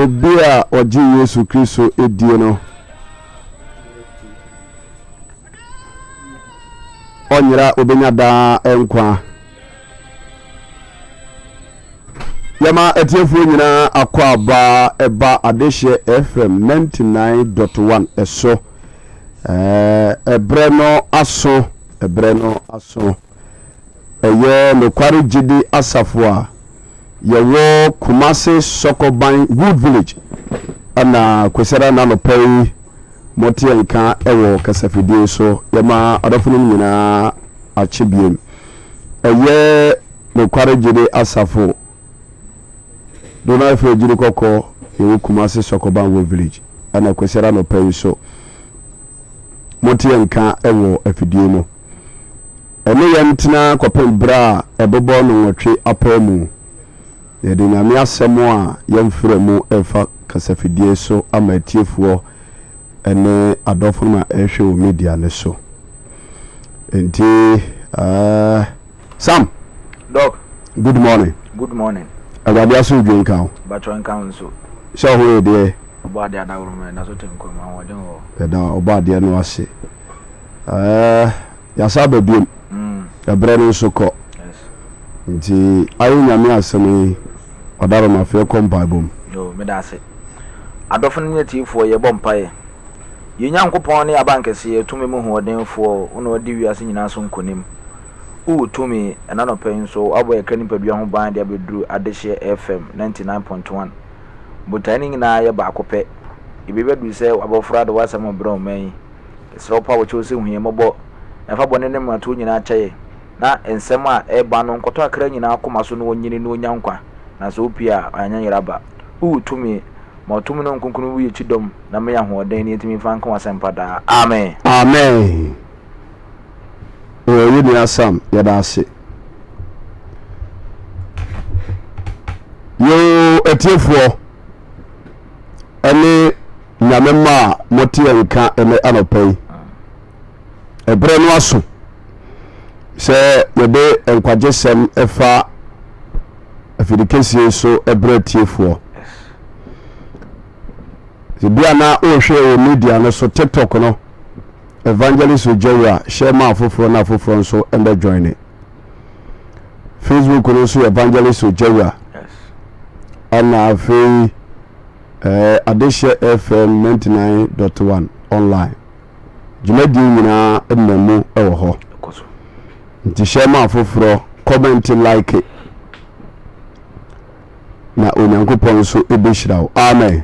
obia oji Yesu Kristo edie no onyira obenya da enkwa yama etiefu nyina akwa aba eba adehye FM 99.1 eso ebreno aso eye nokwari jidi asafo a yewo Kumasi Sokoban Wood Village ana kwesera na no pay moti enka ewo kasafidie so yama adofunu nyina achibiem eye nokwari jidi asafo dona efe jiri koko yewo Kumasi Sokoban Wood Village ana kwesera no pay so moti enka ewo afidie no ene yentina kopem bra ebebo no nwotwe apamu yede nyame asemo a yemfrɛ mu efa kasafidie so amatiefuo ene adofo ma ehwe o media ne so enti Sam Doc, good morning. Agadi aso dwenka batron kan so so ho de oba de adawro me na so tenko ma woden ho eda oba de no ase ya saba biem ebre no so ko yes nti ayo nyame asemi odaro ma fe kompa bom yo me da ase adofo ne tiefo ye bompae ye nyankopon ne abankese ye tumi mu hodenfo ono odi wiase nyina so nkonim u tumi enano pen so abo ye kanipadua ho ban de abeduru adehye FM 99.1 botani nyina ye ba akopɛ ibebedu se abofra de wasam bro man esropa wo chose huye mobo efa bone ne mato nyina kyeye na ensem a eba no nkoto akra nyina akoma so no onyini no onyankwa na so opia anyanyiraba u tumi ma tumi no nkonkunu wu yechidom na me ya hoden ni etimi fa nka wasempada amen yini asam yada ase yo etiefuo ene nyame ma moti enka ene anopai ebre no aso se yede enkwagesem efa afidikesie so ebre tiefuo bia na o hwe o media no so TikTok no Evangelist Ojewa share ma afoforo na afoforo so embe join it. Facebook no so Evangelist Ojewa yes ana afi adehye FM 99.1 online jumadi nyina emamu ewo ho koso nti share ma afoforo comment like it. Na onyankopon so ebeshirawo amen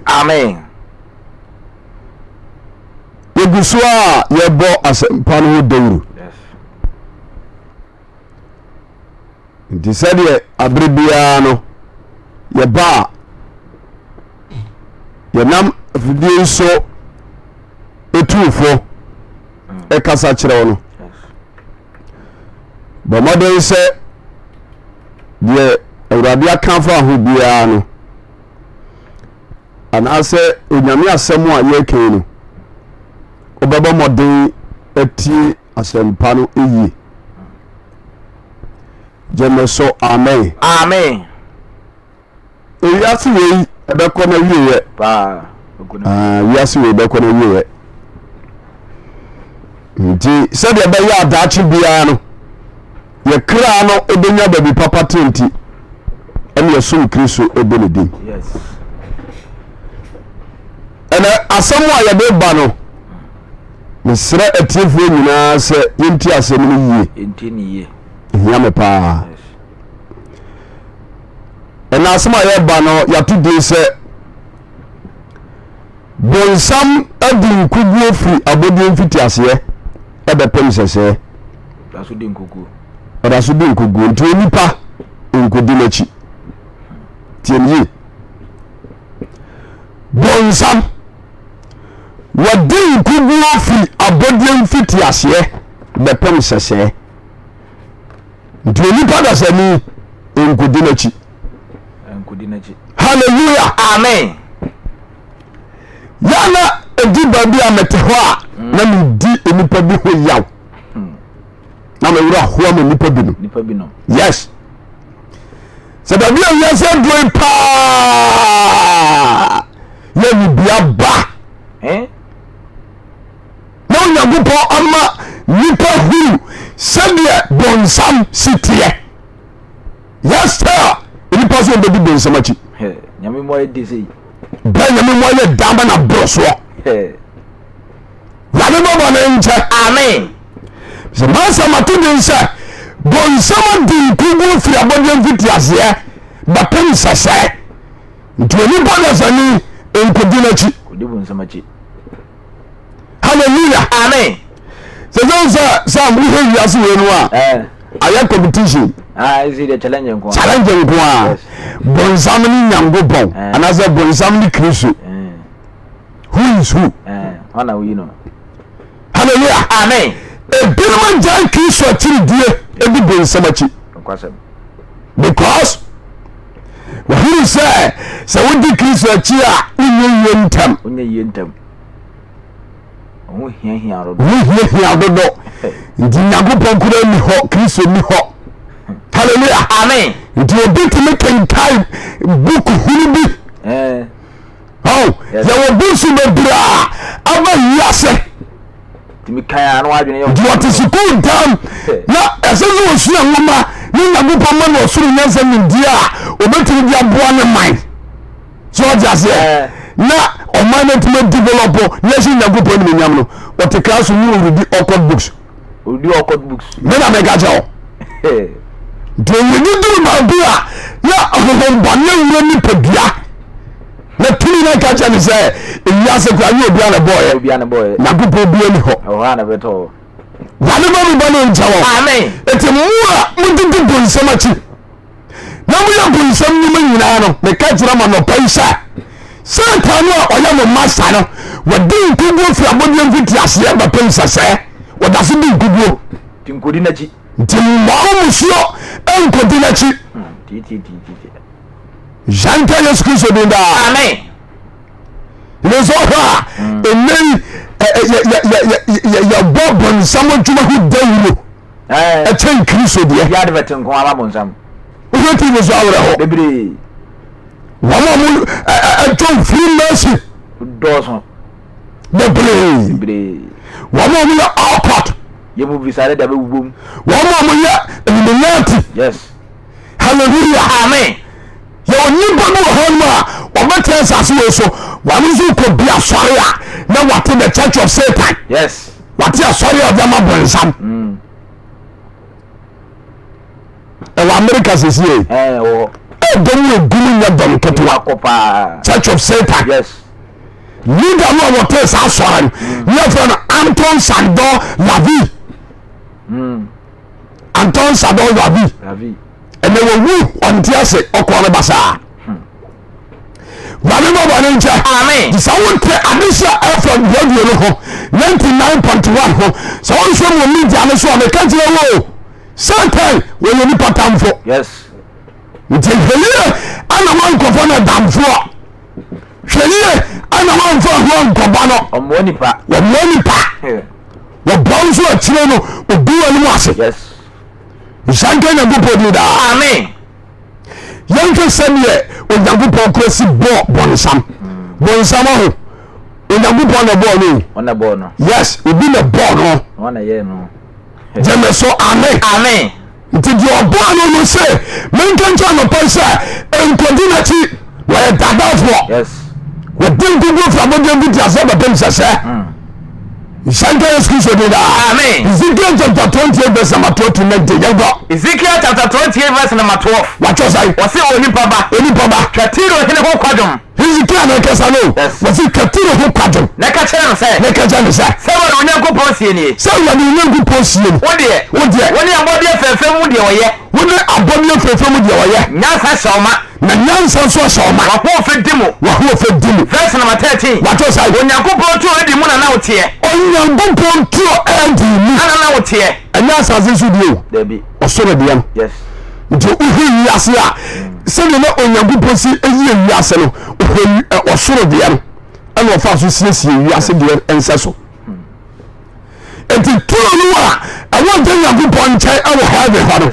Yeguswa yebo asempano ho dawru yes nti sede abrebia no yeba yenam fidie so etufo ekasa kyerɛw no yes bomoden se de awurade akanfa ho bia no anase onyame asɛm a yɛkɛn no obeba modern eti asempa no eyi jemeso amen ewiase wei ebekọ na wiye pa wiase wei ebekọ na wiye nti se de be ya adachi bia no ye kra no ebenya baby papa tenti ene yesu Kristo ebenedin yes ene asɛm a ye be ba no mesra atiefo nyina se yenti asem no yie enti ni ye yame pa ena asem a ye ba no yato de se bonsam adi nkuguo firi abodi mfiti ase ebepem sese daso de nkugu odaso de nkugu nti onipa nkudi nachi tienyi bonsam wadi nkuguo firi abodi mfiti ase bepem sese nti onipa da sani nkudi nachi hallelujah amen yana edi babi amete ho a na mi di enipa bi ho yaw na me wura ho ma nipa bi no yes se babi a yase doin pa yɛ bibia ba na onyankopɔn ama nipa huru sɛdeɛ bɔnsam si teɛ yes sir nipa so bɛdi bɔnsam akyi nyame mo yɛ de sei bɛ nyame mo yɛ damba na borɔ soɔ nyame bɔbɔ ne nkyɛ amen sɛ mansa mato den sɛ bɔnsam adi nkugu firi abɔdeɛ mfiti aseɛ bɛpem sɛsɛe nti onipa no sani nkodi n'akyi kodi bɔnsam akyi hallelujah amen sɛ sam wohɛ wiase wei no a ayɛ competition isi de challenge nko a bɔnsam ne nyankopɔn anaasɛ bɔnsam ne kristo who is who wana we know hallelujah amen ebinom agyan kristo akyiridie ebi bɔnsam akyi because wahuru sɛ wodi kristo akyi a wonyɛ yie ntam hia dodo nti nyankopɔn kora ni hɔ kristo ni hɔ hallelujah amen nti obi tumi kenkan book huru bi yɛwɔ books bebree a aba wiase tumi kan no adwene yɛ nti wɔte sukuu ntam na ɛsɛ sɛ wɔsua nwoma ne nyankopɔn ma no ɔsoro nyansa nimdeɛ a obɛtumi de aboa ne man so ɔde aseɛ na ɔman no tumi develop na ɛhyɛ nyankopɔn ne nyam no ɔte class mu ɔredi awkward books me na meka kyɛ wo nti ɔwɛni duru baabi a na ɔhohombɔne wura nipadua na tumi na ka kyɛ ne sɛ ewiase kora ne obia ne bɔɔyɛ nyankopɔn bia ni hɔ wane ma meba no nkyɛ wɔ ɛti mo a modedi bonsɛm akyi na moyɛ bonsɛm noma nyinaa no meka kyerɛ ma nɔpa yi sɛ satan no a ɔyɛ mo master no wɔde nkuguo firi abɔdeɛ mfiti aseɛ bɛpem sɛsɛɛ wɔda so de nkuguo nti mmao musuo ɛnkɔdi n'akyi yanka yesu kristo din daa ne nso hɔ a ɛnɛyi yɛbɔ bɔnsam adwuma ho dawuro ɛkyɛn kristo deɛ wohwɛ tv so awerɛ hɔ wɔma mo atwa freemason bebree wɔma mo yɛ alcott yemu visare da be wubom wɔma mo yɛ illuminati hallelujah amen yɛwɔ nipa no wɔ hɔ no a wɔbɛtɛ asase wɔ so wɔno nso kɔ bi asɔre a na wɔte the church of satan wɔte asɔre a ɔdama bɔnsam ɛwɔ america sesie ɛdɔm yɛ gum nyɛ dɔm ketewa church of satan leader no a wɔte saa asɔre no yɛfrɛ no anton sador lavi ɛnɛ wɔwu ɔnte ase ɔkɔ no basaa wame bɔbɔ ne nkyɛ sɛ wontɛ adesɛ ɛfrɛ radio no ho 99.1 ho sɛ wonhwɛ mu media no so a meka kyerɛ wo satan wɔyɛ nipa tamfo nti hwɛyie ana wankɔfɔ no damfoɔ hwɛyie ana wamfa ho nkɔba no wɔmmoa nipa wɔbɔ nso akyire no obi wɔ no mu ase nsanka nyankopɔn di daa yɛnhwɛ sɛdeɛ onyankopɔn kora si bɔɔ bɔnsam aho onyankopɔn na bɔɔ no yes obi na bɔɔ no gyeme so amen nti deɛ ɔbɔɔ no no sɛ menka nkyɛ anɔpɛ sɛ nkɔdi n'akyi wɔyɛ dadafoɔ wɔde nkuguo fra bɔdeɛ mfiti asɛ bɛpem sɛsɛ nsanka yesu kristo di daa Ezekiel chapter 28 verse number 12 to 19 yɛnkɔ Ezekiel chapter 28 verse number 12 watwɔ sae wɔse onipa ba twa Tiro hene ho kwadwom Ezekiel na ɛkɛsa no wɔse twa Tiro ho kwadwom na ka kyerɛ no sɛ sɛ wɔde Onyankopɔn sie nie sɛ wɔde Onyankopɔn sie no wodeɛ wone abɔdeɛ fɛfɛ mu deɛ ɔyɛ nyansa hyɛ ma na nyansa nso hyɛ ma wahoɔfɛ di mu verse number 13 watwɔ sae Onyankopɔn tuo adi mu na na woteɛ Onyankopɔn tuo adi mu ana na woteɛ ɛnyɛ asase so deɛ ɔsoro deɛ no nti wohwɛ wiase a sɛdeɛ na Onyankopɔn si ɛyie wiase no ɔsoro deɛ no ɛna ɔfa so siesie wiase deɛ ɛnsɛ so nti tuo no a ɛwɔ nkyɛn Nyankopɔn nkyɛn ɛwɔ heaven hɔ no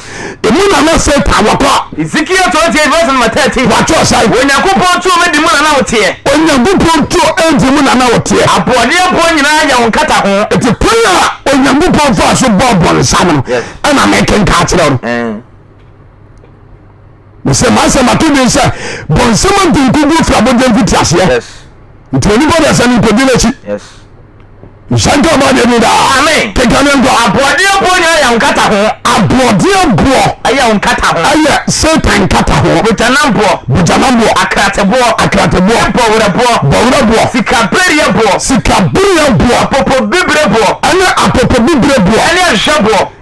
emu na na Satan wakɔ Ezekiel 28:13 watɔ sai Onyankopɔn to me di mu na na wote Onyankopɔn to enti mu na na wote abɔde abɔ nyinaa ya won kata ho eti pɔn a Onyankopɔn fa so bɔbɔ nsam no ɛna mɛken ka kyerɛ no mese masa matodi sɛ bɔnsɛm nkunkugu fra bɔdɛ mfiti aseɛ nti onipa da sɛ no nkɔdi n'akyi nhyɛnka ba de bi daa amen kekane nkɔ abɔde abɔ nyinaa ya won kata ho abɔde abɔ ayɛ won kata ho ayɛ Satan kata ho bujanamboɔ akrateboɔ bɔwerɛboɔ sikabereɛboɔ apopobibireboɔ ɛne apopobibireboɔ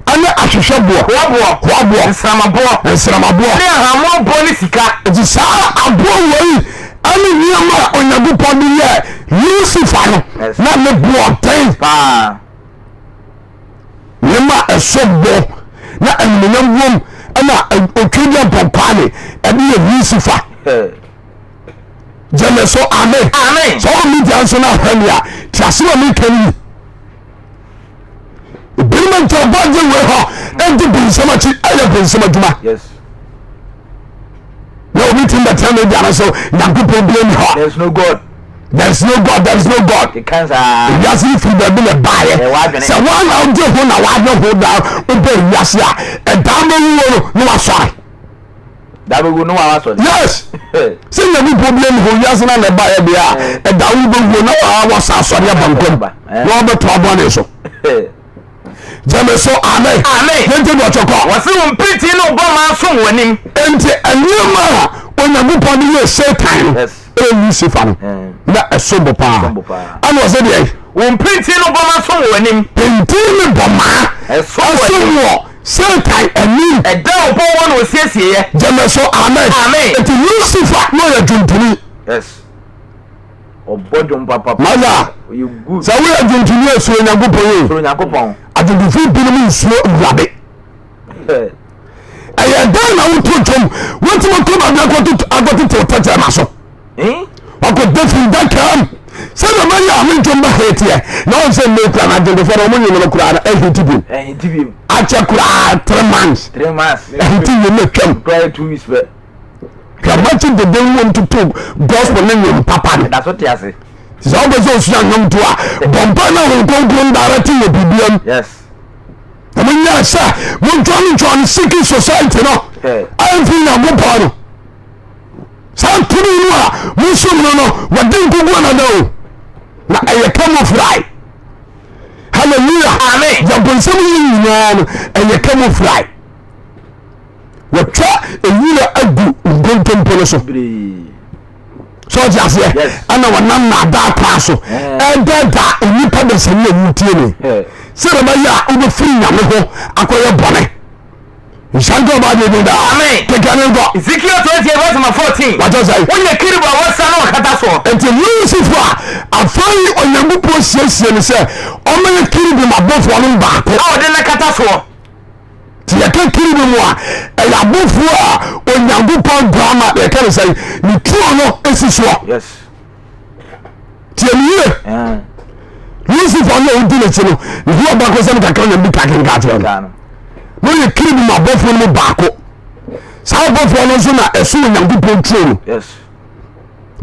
ɛne ahwehwɛboɔ hoaboɔ nsramaboɔ ne ahamɔboɔ ne sika nti saa aboɔ wei ɛne nneɛma a Onyankopɔn de yɛ Lucifer no na ne boɔten nneɛma ɛsɔ bɔ na animuonyam wom ɛna otwidwa pɔpaane ɛde yɛ Lucifer gyeme so amen sɛ ɔmi gya nso no ahwɛ a tiasɛm a meka no yi ebirima nti ɔbɔgye wei hɔ ɛnti bonsɛm akyi ɛyɛ bonsɛm adwuma na obi tim bɛtena no gya no so Nyankopɔn bia ni hɔ there is no God wiase no firi baabi na baayɛ sɛ woana wogye ho na woadwe ho daa wobɛ wiase a ɛdaa bɛwuo no na wasɔre yes sɛ Nyankopɔn bia ni hɔ wiase no na ɛbaayɛ deɛ a ɛdaa wo bɛwuo na wɔsa asɔre abankom na wɔbɛto abɔne so gyeme so amen yɛnti de ɔkyɔkɔ wɔse wo mpiriti ne wobɔ ma som w'anim enti ɛnneɛma a Onyankopɔn de yɛ Satan no Lucifer no na ɛso bɔ paa ana ɔsɛ deɛ wo mpiriti ne wobɔ ma som w'anim penti ne bɔmaa ɛso wɔ Satan anim ɛda wobɔ wɔ na ɔsiesieyɛ gyeme so amen enti Lucifer na ɔyɛ dwontoni ɔbɔ dwom papa maza sɛ woyɛ dwontoni asuo Onyankopɔn adwontonfo binom nsuo Awurade ɛyɛ dan na woto twom wotumi kɔ baabi akɔtoto tɛtɛma so wakɔda firi dakam sɛdeɛ ɔbɛyɛ a mentwom bɛheteɛ na ɔn sɛ nnɛ kura no adwontofoɔ no ɔmo nwono koraa no ahiti bim akyɛ koraa 3 months ahiti wom atwam kabakyi dede wom toto gospel ne nwom papa no sɛ wobɛ sɛ osua nwom to a bɔmpa na honkonkron darete wɔ biribiam na monyɛ sɛ montwa no seeking society no amfiri Nyankopɔn no saa tumi no a monsom no wɔde nkogu anada o na ɛyɛ camouflage hallelujah yɛbonsɛm yi nyinaa no ɛyɛ camouflage wɔtwa ewura agu nkontompo no so so ɔte aseɛ ɛna wɔnam naadaa paa so ɛdɛda nnipa bɛsɛne awutie no sɛdeɛ bɛyɛ a wobɛfiri Nyame ho akɔyɛ bɔne nhyɛnka ɔba de bi daa kekane nkɔ Ezekiel 28:14 watɔ sɛ wonyɛ kiribu a wɔsa na wɔkata soɔ enti Lucifer afei Onyankopɔn siesie no sɛ ɔmɛyɛ kiribu mabɔfoɔ no baako a wɔde na kata soɔ nti yɛka kiribu mu a ɛyɛ abɔfoɔ a Onyankopɔn drama yɛka no sɛ ne tuo no ɛsi soɔ nti ɛmeyie Lucifer no a wodi n'akyi no ne ho ɔbako sɛ mekakra nya bi kakenka kyerɛ no na ɔyɛ kiribu mu abɔfoɔ no mu baako saa abɔfoɔ no nso na ɛso Onyankopɔn tuo no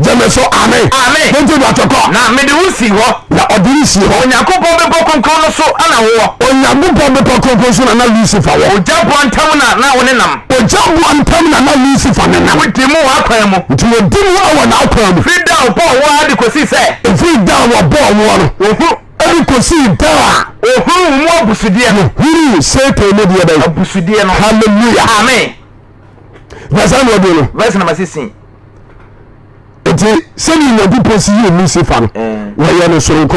gyeme so amen nti do atɔkɔ na mede wo si hɔ na ɔde wo si hɔ Onyankopɔn bɛbɔ kronkron no so ana wowɔ Onyankopɔn bɛbɔ kronkron so na Lucifer wɔ ogya boa ntam na wo ne nam ogya boa ntam na Lucifer ne nam wodi mu w'akwan mu nti wɔdi mu awɔ n'akwan mu firi da wobɔ wo ade kɔsi sɛ ɛfiri da a wɔbɔɔ woɔ no ɛde kɔsii da a ohuru mu abusudeɛ no huru Satan mu deɛ bɛyɛ abusudeɛ no hallelujah amen verse number 2 no verse number 16 nti sɛne Nyankopɔn si yɛ Lucifer no wɔyɛ no soronko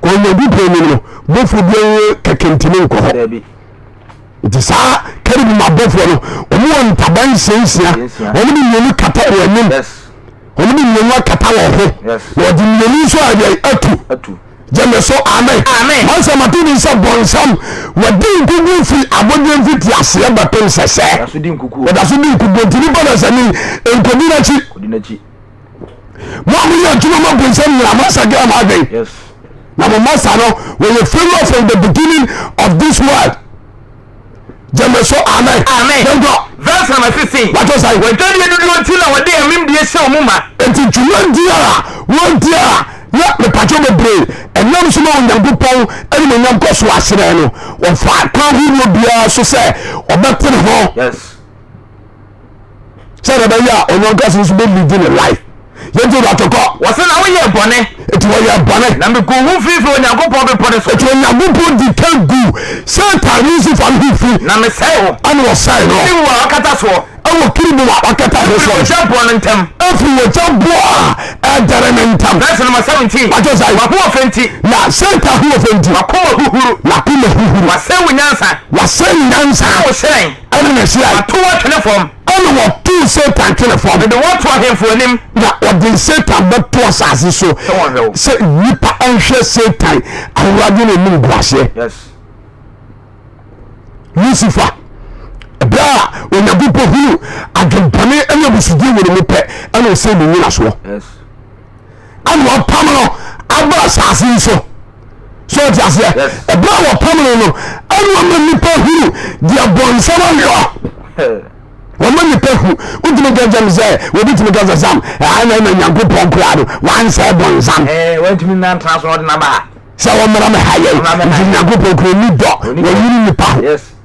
kɔ Nyankopɔn nim no bɔfo biara kɛkɛntimi nkɔ hɔ nti saa karibu mabɔfoɔ no ɔmo wɔ ntaban nsia ɔmo de mmienu kata wɔ anim ɔmo de mmienu akata wɔ ho na ɔde mmienu nso atu gyeme so amen mansa mate bi sɛ bɔnsam wɔde nkugu firi abɔdeɛ mfiti aseɛ bɛpem sɛsɛ wɔda so di nkugu nti nipa na sɛne nkɔdi n'akyi mo a moyɛ adwuma ma bonsam nyina masa gra ma adwen na mo masa no wɔyɛ failure from the beginning of this world Jameso amen. Verse number 15. What was I? When God did not tell our day, I mean, show mama. And to one dear, let me patch over brain, and no small young people, and when young goes to Asirano, or 5 pound who will be so say, or better than home. Yes. Said about or no cousins will be living a life. You do not talk. What's an hour, Bonnet? It was your bonnet. Number go who feel for your go public policy. It was your good body can go. Certain music from who free. Number 7. I was saying, you are a catastrophe. I will kill you. I can't tell you. Jump on and them. Every jump boy. And Daramentum. Verse number 17. I just I who offended. Now, Santa who offended. Nakuma who was saying answer. Was saying answer. I was saying. I don't know. See, I 2 uniform. I don't want 2 Satan telephone. And the one for him for him. Now, what did Satan but 2 assassins so? Say, Nipa and Satan. I rather than me grassy. Yes. Lucifer. Bra, when you go who I can pay any of us to do with me pet and will say the winner so. Yes. And what Pamela, Abba assassin so. So just yes. A bra of Pamela, and one Nipa who, dear born someone you. One man Nipa who, what do you get them say? We need to make us some. I know young good Poncrado, one said one some. Went to me now transfer the number. So I'm not a higher, young good Poncrado, dog, when you Nipa. Yes.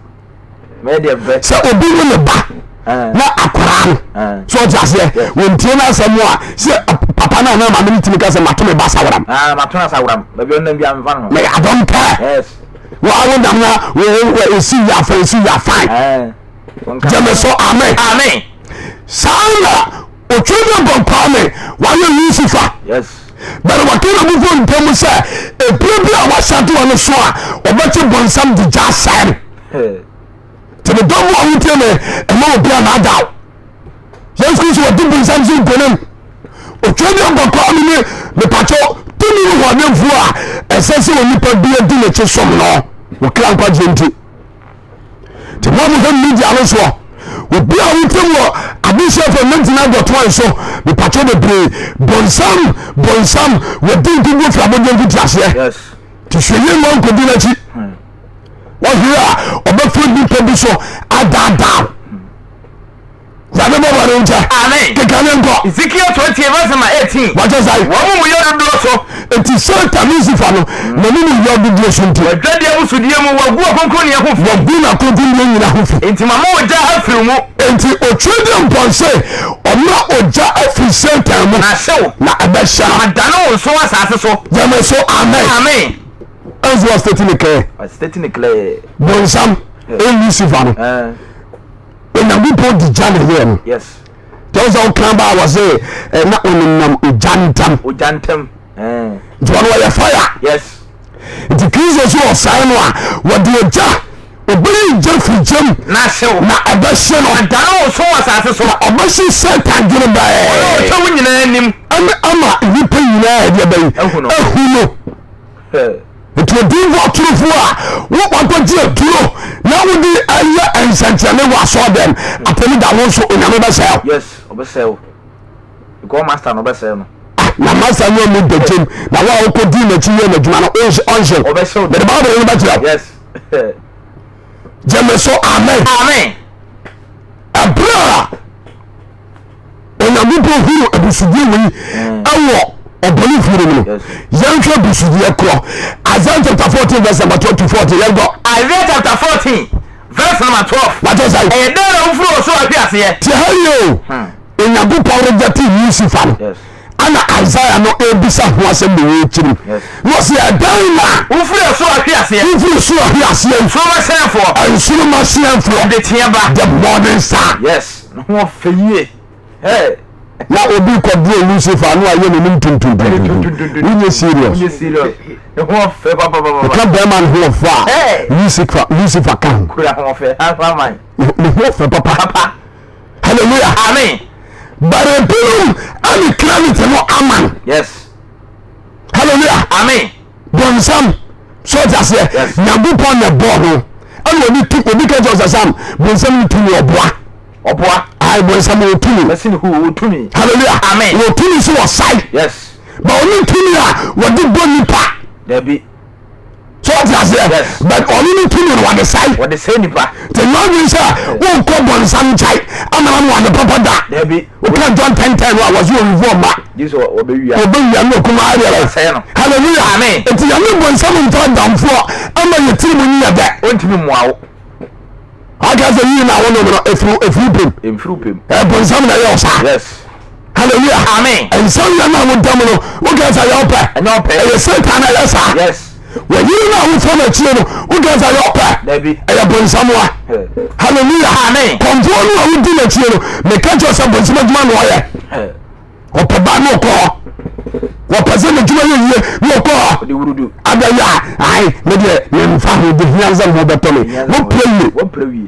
So obi wo le ba na akwara no so just here when tina samwa say papa na na ma me timi ka say matome ba sawaram matona sawaram ba bi onam bi am fa no me I don't care yes wo awon dam na we see ya fine Jameso amen sana otwede bompa me wa ye Lucifer yes but what can we go ntemu say e problem wa satu ono so a obeti bonsam di jasam to the double out here and more be an adult. Yes, because what did something to them. O Chadian Bacamini, the patrol, 2 million for essentially when you put be a dinner to some law. We can't quite gentle. The one who media also would be out here. I be sure for 99.1 so the patrol the play. Bonsam, we didn't go from the class here. Yes. To show you one could do that. What here? Obe food be producer adada. Zabe bo waronja. Amen. Kekane ngo. Ezekiel 20 verse 18. What just I? Wo mu yo do so. Enti Satan Lucifer no. Na mu yo do so nti. Wadwade abusudie mu wagu akonkoni ahofi. Wagu na konkoni nyina ahofi. Enti mama oja afiri mu. Enti otwede mponse. Oma oja afiri Satan mu. Na hyew. Na abesha. Adano wo so asase so. Jameso amen. Amen. As was stating clear. Stating clear. Bonsam Lucifer no. When you put the Johnny here. Yes. Those all Kamba was there, and not only Jantam. Ujantam. John Wire Fire. Yes. The Christians who are silent, what do you do? Obey Jeffrey Jim. National. Na Abashan or Dano, so as so. Abashi Satan given by. Oh, you name him. I'm you pay you know. It will do what true for what want to do. Now we do and Santiago was saw them. I tell you that also in another cell. Yes, obesel. You go master no obesel. Na master no mu the gym. Na wa ko di na chi ye na djuma no onse. Obesel. The Bible is about yes. Jameso amen. Amen. Abra. Ona mu bo hu abusudi wi. Awo oboli furu mu. Yanhwe busudi ekro. Isaiah chapter 14 verse number 24. You go. Isaiah chapter 14 verse number 12. What does I? E dey na furu so afiase ye. Ti hayo. Enyago power reject Lucifer. Yes. Ana Isaiah no ebisa ho asem be we chiri. Yes. No se adan na. Ufuru so afiase ye. Ufuru so afiase ye. So ma senfo. Ansuru ma senfo. De tiaba. The morning star. Yes. No ho feye. Hey. Na obi kwabue Lucifer no aye no ntuntum. We serious. We serious. No ho fe papa. The man who fa. Lucifer kan. Kura ho fe. Afa man. No ho fe papa. Hallelujah. Amen. But any clarity no aman. Yes. Hallelujah. Amen. Bonsam soldiers here. Yes. Nyabu pon the ball. And when you obi ka just sam bonsam tumi oboa. Oboa. I bonsam tumi. Person who tumi. Hallelujah. Amen. Wo tumi so side. Yes. But only tumi a wo di boni pa. There be. so what you say but only to me what the say nipa the Lord is who come on some chai amana one the papa da there be we can John 10:10 was you reform ma this obewi no kuma area hallelujah amen enti ya no bon some to damfo ama ye tiri mu nya da ontimi muawo aga say you na wono no efru pem bon some na yo sa yes hallelujah amen and so you na wo dam no wo ga say yo pa e Satan na yes yes when you na wo from a chiro no wo ga say yo pa there be e bon some wa hallelujah amen control no wo di na chiro me ka jo say bon some aduma no ya o pa ba no ko wo pa se na djuma ye no ko de wurudu adaya ai me de ye mfa ho de hianza mo beto me wo pray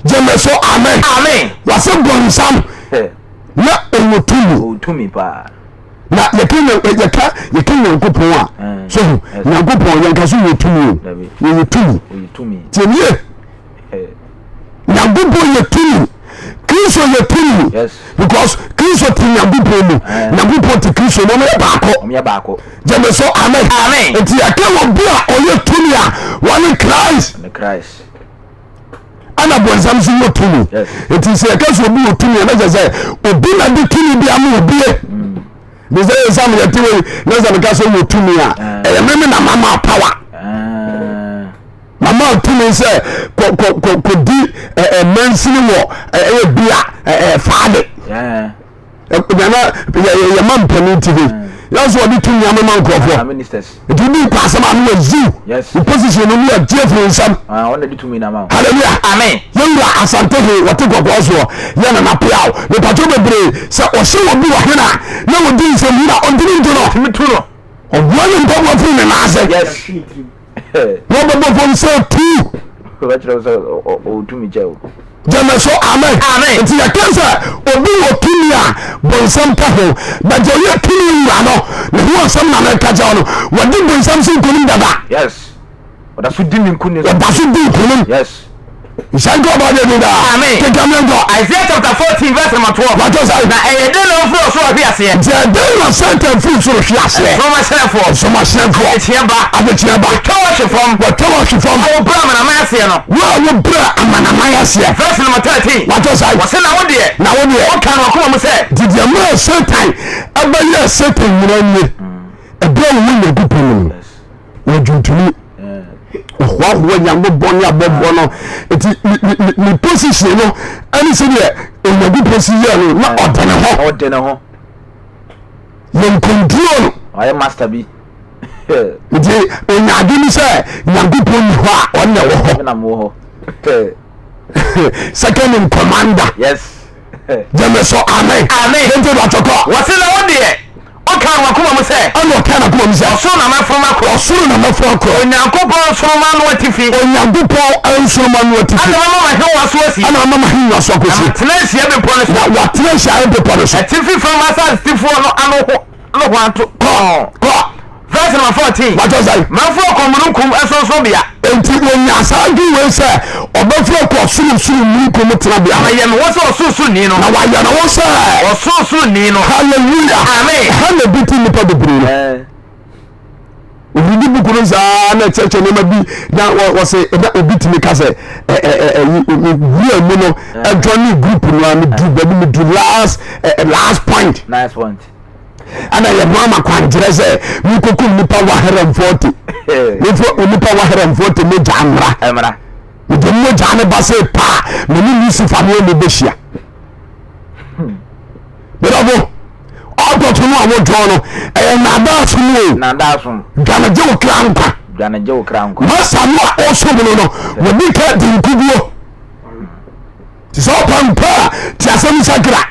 jeme so amen wa se bon some na otumi pa na yekin yankopon a so yankopon yanka so yetumi tiemie yankopon yetumi Kristo yetumi because Kristo ti yankopon mu yankopon ti Kristo no me baako jeme so amen enti yakewo bia oyetumi a wani Christ ana bonsam so yetumi enti se yakaso obi yetumi na je say obi na de tumi bia mu obie they say some yetumi na say because yetumi a meme na mama power mama tumi say ko di mansini wo bia faade ya mam peniti yes what tumi amama nkofo ministers it will be pass am am you yes position no ya jeff nsam on the tumi na ma hallelujah amen yanga asante he what go so yana na piao le pato bebre se o se obi wa hena na wo din se mu na on din do tumi tu no o wani mpa mo fu me na ase yes no be fo so tu what you say o tumi je o jama so amen nti ya kansa obi wo tumi a bonsam pa ho ba je ye tumi wa no ne ho sam na na ka ja no wodi bonsam sin kunim dada yes oda so di min kunim yes Shall go about it. Amen. Isaiah chapter 14 verse number 12. What was I? Now I don't know for so here say. There don't certain food so here say. So much for. It's here ba. Towash from. Oh Brahman am say no. Well, you bra am say. Verse number 13. What was I? What's na wo de? Na wo de. What can we come say? Did you know certain abaya certain munanye. E bra wo ye gupon. Wo juntuni. Wa nyango bonya bobo no eti ni position no ani se de enyagu position no na odene ho yen control I master bi eti enyagu ni se nyagu poni ho a onne wo na mo ho second in commander yes jame so amen ente do atoko wase na wo de okan wa kuma mo se ano kan na kuma mo se so na mafoma ko onyankopon so ma no atifi onyankopon ansoma no atifi ana mama hewa so asi ana mama hewa so akosi tenancy e be pon so wa tenancy e be pon so atifi from asa stifo no ano ho anto ko verse number 14 what was I mafo komununkum eso bia enti wonya asadu we se obafo ko suru munkum tena bia na ye me wo so suru ni no na wa ya na wo se o suru ni no hallelujah amen hana biti ni pa de buru obi buku no za na cheche no ma bi na wo se na obi timi ka se wi mu no join group no am do last point nice point ana ya mama kwanjire se mi kokum nipa wa 140 nipa wa 140 me jamra de mo jane ba se pa me ni sifa no me behia bravo auto to no awo jono na da so gana je o kranko masa no oso mu no we ni ka din kubuo ti so pampa ti asem sakra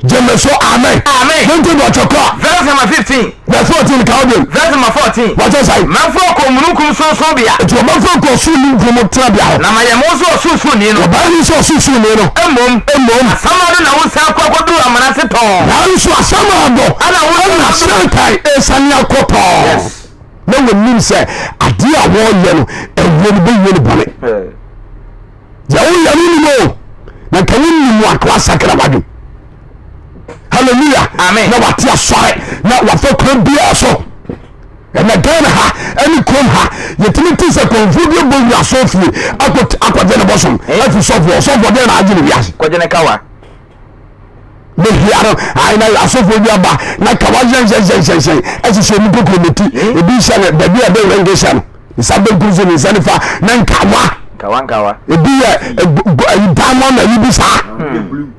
jeme so amen don't do what you call verse number 15 verse 14 kaudin verse number 14 what is I mafo ko mununkum so bia to mafo ko su mununkum tra bia na mayemo so ni no ba ni so ni no emom samado na wo sa kwakodu amana se to na so asamado ana wo na sankai esania koto yes na wo nim se ade a wo ye no ewo ni be ye ni bale ya wo ya ni mo na kanin ni mo akwa sakra badu hallelujah amen na watia sore na wafo kro bia so ɛna Ghana ha ɛne kurom ha yɛtumi te sɛ kɔnfuo bi bɔ wiase fie akɔgye ne bɔsom afi sɔfoɔ deɛ na agye ne wiase kɔgye ne kawa behia no ayi na asɔfoɔ bi aba na kawa hyɛnhyɛnhyɛnhyɛn ɛhyehyɛ mu kokrometi ebi hyɛ no baabi a bɛwura nge hyɛ no nsa bɛnkum so ne nsa nifa na nkawa ebi yɛ diamond na yi bi saa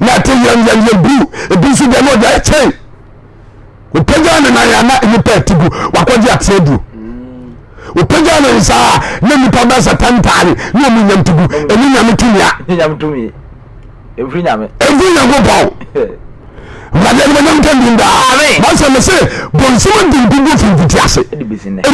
na ɛte yɛ blue ebi nso deɛ na ɔgya ɛkyɛn opagya ne nan ana nipa atigu wakɔgye ateɛ duro opagya ne nsa na nipa bɛsɛ tantaare na ɔmu nyam tugu ɛni nyame tumia ɛfiri nyame bɔn wurade ɛni bɛnyam ka ndim daa basɛ me se bɔnsɛm dindigu fimfiti ase ɛde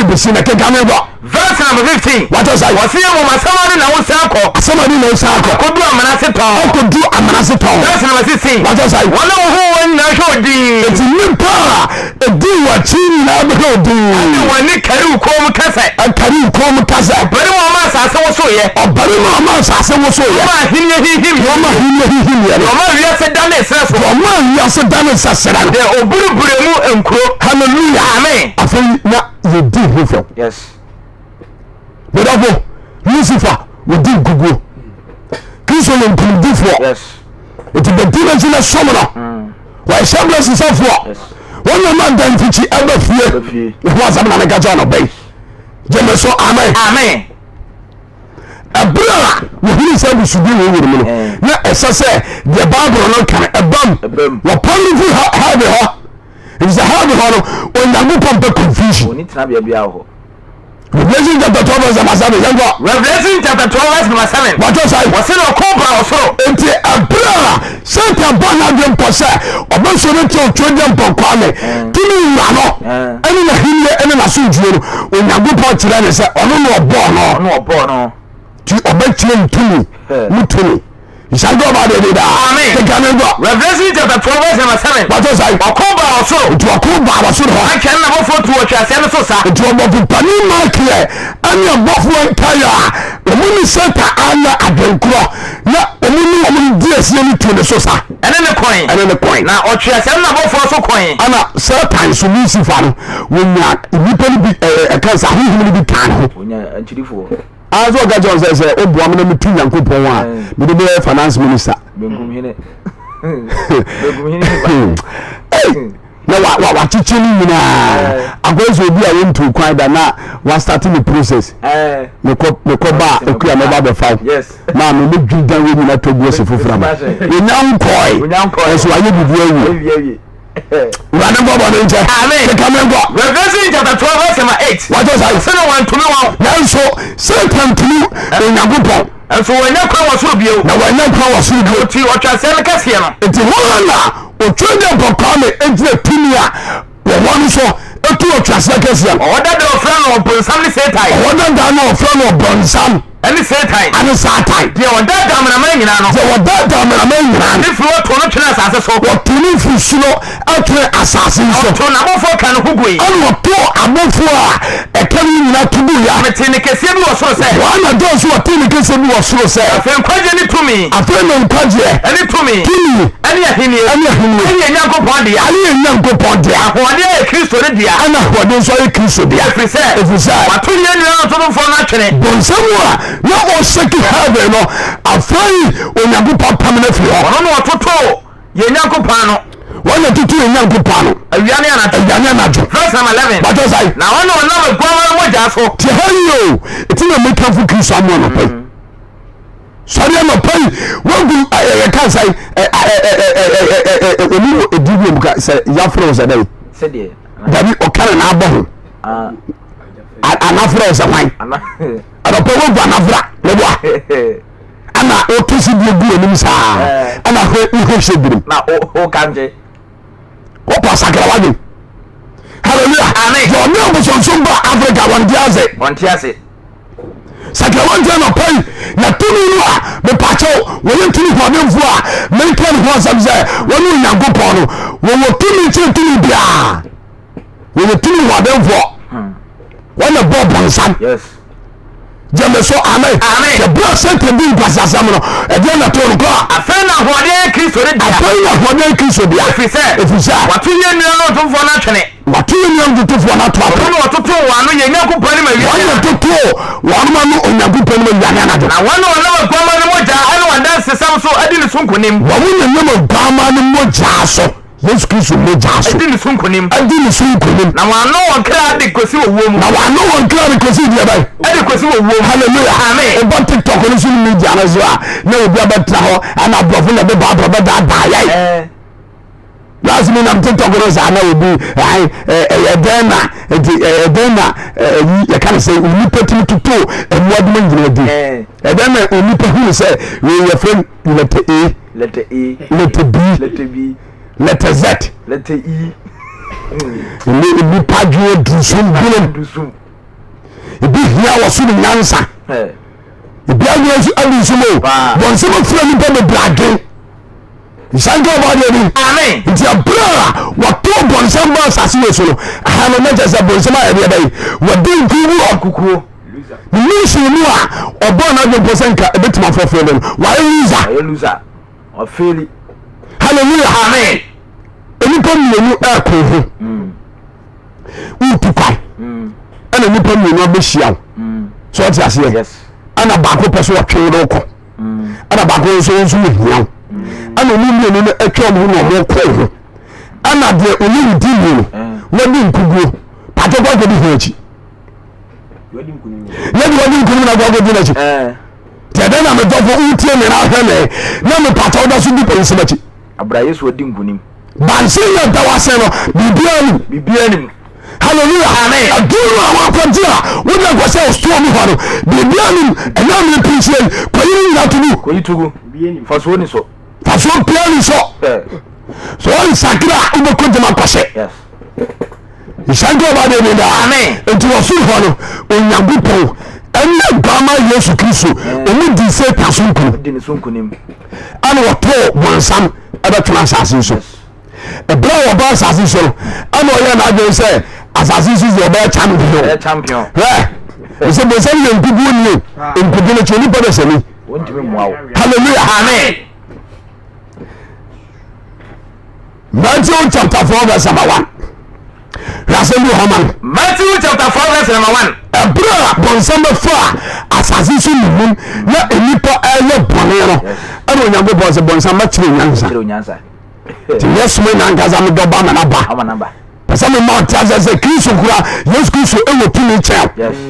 bɛsi na keka me bɔ verse number 15 watɔ sa wɔse yɛ mɔm asɛmade na wo san kɔ asɛmade na wo san kɔ kɔdu amanase tɔn ɔkɔdu amanase tɔn verse number 16 watɔ sa wɔne wo ho wɔ nyinaa hwɛ odin ɛti nipa a ɛdi wakyi nyinaa bɛhwɛ odin ɛne wɔne kari wo kɔn mu kasɛ akari wo kɔn mu kasɛ ɔbɛne ma ɔma asase wo so yɛ ɔbɛne ma ɔma asase wo so yɛ ɔma ahenniɛ hihim ɔma ahenniɛ hihim yɛ no ɔma wiase da ne ɛserɛ so ɔma wiase da ne sɛserɛ no deɛ ɔburubure mu nkuro hallelujah amen afei na yɛdi ho fɛw yes bɛdɔfo lucifer wɔdi nkuguo kristo yɛ nkumdifoɔ yes ɛti bɛdi no akyi na som no wɔɛhyɛ berɛ sesafoɔ wɔne ma da mfikyi ɛba fie ne ho asɛm na meka kyɛ no bɛn gyeme so amen ɛberɛ a wɔhunu sɛ abusudi wɔ wuro mu no na ɛsɛ sɛ deɛ bible no kane ɛbam wɔpɔne fi habe hɔ ɛfisɛ habe hɔ no onyankopɔn pɛ confusion Revelation chapter 12 verse number 7 yẹn kọ. Revelation chapter 12 verse number 7. wàtò sáyé. wọ́n sẹ́ni ọkọ̀ bá ọ̀sọ́rọ̀. Nti abira sẹ́ńtà bá náà di mpọ̀ sẹ́ ọ̀bẹ sọ̀rọ̀ tí o tó di mpọ̀ kọ́ mi tìmí wura nọ ẹni na hinye ẹni na sunjuo no Onyankopɔn kyerɛ ne sɛ ɔno na ɔbɔɔ no ti ɔbɛ kyerɛ ntumi mutumi ìṣàjọ ọba de da. Amen. kíkà ní gbọ́. Revelation chapter 12 verse number 7. wàtò sáyé. ọkọ̀ bá ọ̀sọ́rọ̀. nti ọkọ̀ bá ọ̀sọ́rọ̀ hɔ. akẹ́ ní abọ́fọ́ tu ọ̀tí àṣẹ ní sọ́sà. nti ɔbɔfo panin maaki yɛ ɛni ɔbɔfo nkaya a ɔmo ni sɛnta ayɛ adwenkorɔ na ɔmo ni ɔmo di esie ni tu ne so sa. ɛne ne kɔn. na ɔtí àṣẹ ní abọ́fọ́ so kɔn. ɛna sɛnta nso Lucifer no wonya nipa ni bi ɛka nsa ahohom ni bi taa ne ho. wonya nkyirifoɔ. aso ɔka kyerɛ sɛ sɛ o bua mi na mi tu Nyankopɔn a mi de bɛ finance minister. benkumhene na wakyekyere no nyinaa akɔyɛ sɛ obi a wɔntu kwan da na wastarte ne process mekɔ ba a ɛkua mɛba bɛfaw na memɛdwi dan wɔ nyina tɔgu ase foforɔ ma ɛnya nkɔe ɛso wayɛ bibi awie wurade bɔbɔ no nkyɛ keka menkɔ Revelation chapter 12 verse number 8. watɔ sa sɛne wɔntumi wɔ nanso Satan tumi Onyankopɔn nso wɔanya kwan wɔ soro bio na wɔanya kwan wɔ soro bio nti ɔtwasɛm no kɛseɛ no nti wɔn na otwa dɛ pɔpaa me egyina tumi a wɔwɔ no so etu ɔtwaseɛ kɛseɛ no ɔwɔda da ɔfrɛ no ɔbonsam ne Satan ɔwɔda da na ɔfrɛ no ɔbɔnsam ɛne Satan ane Satan deɛ ɔda da amenamana nyinaa no deɛ wɔda da amenama nyinaa no ne firi wɔto no twene asase so wɔto ne firi soro atwene asase yi so ɔto n'abɔfoɔ ka ne ho gui ɛne wɔto abɔfoɔ a ɛka no nyinaa to bu ya mete ne kɛseɛ bi wɔ soro sɛ wɔana dɔ so wɔte ne kɛsɛ bi wɔ soro sɛ afei nkwagye ne tumi afei na nkwagyeɛ ɛne tumi tumi ɛne ahennie ɛne ahennie ɛne Nyankopɔn dea ale yɛ Nyankopɔn dea ahoɔden yɛ Kristo ne dea ɛna ahoɔden nso ayɛ Kristo dea ɛfiri sɛ wato yɛ nnua no totomfoɔ no atwene bɔnsam a na ɔsɛki heaven no afei Onyankopɔn pam no afiri hɔ ɔno na ɔtoto yɛ Nyankopɔn no wɔna tutu yɛ Nyankopɔn no awiane anadwo verse number 11 batɔ sae na ɔne ɔnam aguama no mogya so te ha yi o ɛti na mekamfo Kristo amoa nɔpa yi sɔre anɔpa yi wagu yɛka sae ɔni wɔ ɛdi bi mu ka sɛ yɛafrɛ wo sɛ dɛ sɛdeɛ dabi ɔka ne naabɔ ho anafrɛ wo sɛ hwan anɔpa wagu anafra ne boa ana ɔto si bi egu anim saa ana hwɛ hyɛ birim na o kanje wɔpɔ sakra wadwen hallelujah amen yɛ ɔne ɔbosonsom ba Africa wɔnte ase sakra wantia na pai na tumi no a mepakyɛw wɔyɛ tumi hɔdenfoɔ a menka ne ho asɛm sɛ wɔne Onyankopɔn no wɔwɔ tumi kyerɛ tumi biaa wɔyɛ tumi hɔdenfoɔ wɔne bɔ bɔnsam yes gyeme so amen yɛbrɛ sɛnta bi nkwasasɛm no ɛdeɛ na to no kɔ a afei na ahoɔden Kristo ne dea afei na ahoɔden Kristo dea ɛfiri sɛ ɛfiri sɛ wato yɛ nnua no ɔtomfoɔ no atwene watu yɛ nua ntutufoɔ na to ato ɔno ɔtoto wɔn ano yɛ Nyankopɔn ne ma wɔn wiase yɛ toto wɔn ma no Onyankopɔn ne ma wiase anadwo na wɔn ɔnam aguama no mogya ɛne wɔdansesam so adi ne so nkonim wɔn nyɛ nyɛma guama no mogya so Yesu Kristo mogya so adi ne so nkonim na wɔano wɔn kra de kosi wɔ wuo mu wɔano wɔn kra de kosi deɛ bɛn ɛde kosi wɔ wuo mu hallelujah amen ɔbɔ TikTok no so no media no so a na obi abɛtena hɔ ana aborɔfo na bɛba aborɔ bɛdaadaa yɛn last me nam TikTok no saa na obi ɛdɛn na yɛka ne sɛ onipa tumi toto mmoadoma nyina di ɛdɛn na onipa hunu sɛ yɛfrɛ letter A letter B letter Z letter E nipa dwo dusum binom ebi hia wɔ so no nyansa ebi anyɛ so adusum o bɔnsɛm afura nipa bebrade nsanka ɔbɔdeɛ ni amen nti abere a wɔto bɔnsɛm bɔ asase wɔ so no aha no mɛkyɛ sɛ bɔnsɛm a yɛdeɛ bɛyi wɔde nkukuo ne nation mu a ɔbɔ no adwempɔ sɛ nka ɛbɛtumi afɔfrɛ no wayɛ loser ɔfeeli hallelujah amen nipa mmienu ɛɛko ho wotu kwae ɛna nipa mmienu abɛhyia wo so ɔte aseɛ ɛna baako pɛ so wɔtwe no kɔ ɛna baako nso wɔ hia wo ɛna ɔmo mmienu no atwa ɔmo ho na ɔmo kɔ ho ɛna deɛ ɔmo redi mu no wɔde nkuguo patɔ kɔ akɔdi ho akyi yɛde wɔde nkunim na kɔ akɔdi n'akyi deɛ dɛn na medɔfo wotie me na ahwɛ me na mepata woda so di pɛnsɛm akyi abra Yesu ɔdi nkunim bansi yɛ da wase no bibia nim hallelujah amen aduru a wakɔgye a wode akɔsɛ ɔstoɔ mu hɔ no bibia nim ɛna mene pinsie kɔyere nyina to mu kɔyi tugu fasoɔ ni so fasoɔ pia ni so so ɔnsakra a wobɛkɔ gyama kɔsɛ nsanka ɔbade ne daa enti wɔsoro hɔ no Onyankopɔn ɛnɛ bama Yesu Kristo ɔmu di sɛ ta so nkunim ana wɔtoo bɔnsam ɛbɛtena asase so ɛberɛ a wɔba asase so no ana ɔyɛ n'adwene sɛ asase so deɛ ɔbɛyɛ champion ɛsɛ bɔnsam yɛ nkuguo nie nkugu no kyɛ onipa bɛsɛni hallelujah amen Matthew chapter 4 verse number 1 rasɛm bi hɔ ma no Matthew chapter 4 verse number 1 ɛberɛ a bɔnsam bɛfa asase so nomum na enipa ɛyɛ bɔne no ɛna Onyankopɔn sɛ bɔnsam bɛkyerɛ nyansa nti yɛsoma nyankasa medɔba amanaba pɛ sɛ mema ɔte asɛ sɛ Kristo kora Yesu Kristo ɛwɔ tumi kyɛw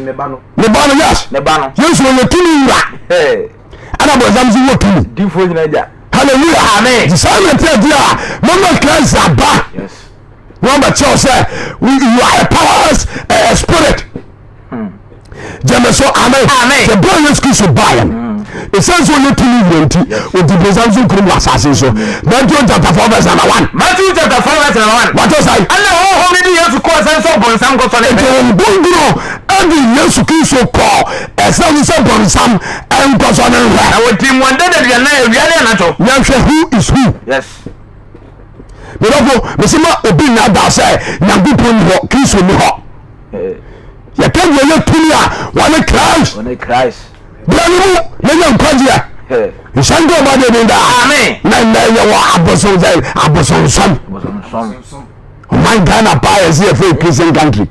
ne ba no yes Yesu ɔyɛ tumi wura ana bɔnsam so wɔ tumi hallelujah amen nti saa na ɛte adi a mama Christ aba na ɔbɛkyɛw sɛ you are a powerless spirit gyeme so amen sɛ bɔ Yesu Kristo baeɛ no ɛsiane sɛ ɔyɛ tumi wura nti ɔdi bɔnsam so nkurom wɔ asase so Matthew chapter 4 verse number 1 Matthew chapter 4 verse number 1 wɔtɔ sae ɛna honhom no de Yesu kɔɔ sɛ nsɛ bɔnsam kɔsɔ ne nti ɔmbɔnduro ɛde Yesu Kristo kɔɔ ɛsiane sɛ bɔnsam ɛnkɔsɔ ne nhwɛ na wɔti mmɔnda da aduana awiane anatɔ yɛhwɛ who is who medɔfo mesema obi nna da sɛ Nyankopɔn ni hɔ Kristo ni hɔ yɛka deɛ yɛ tumi a wɔne Christ bra no mu yɛnya nkwagyeɛ nhyɛnka ɔbade ne daa na nnɛ yɛwɔ abosonsom ɔman Ghana paa yɛsɛ yɛfrɛ Christian country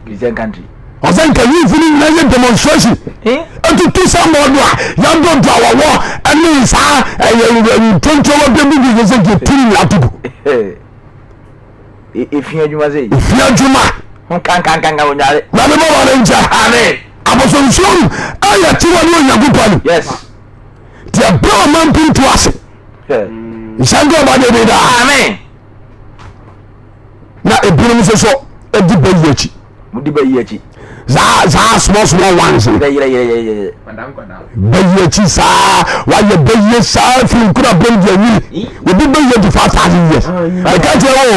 ɔsɛ nka yimfo no nyina yɛ demonstration ɛtutu sa mmɔdo a yɛndɔdo a wɔwɔ ɛne saa tontoɔ bɛbugu yɛ sɛ yɛtiri nyina togu ɛfia adwuma nkankankanka wonyare na ne bɔwɔ ne nkyɛ amen abosonsom ɛyɛ tiwa ne Onyankopɔn no nti ɛberɛ ɔma mpinto ase nhyɛnka ɔbade ne daa amen na ebinom nso so adi bayi akyi saa small ones no bayi akyi saa wayɛ bayi saa firi nkura bɛm de anyini obi bayi adi 5,000 years ɛka kyerɛ wo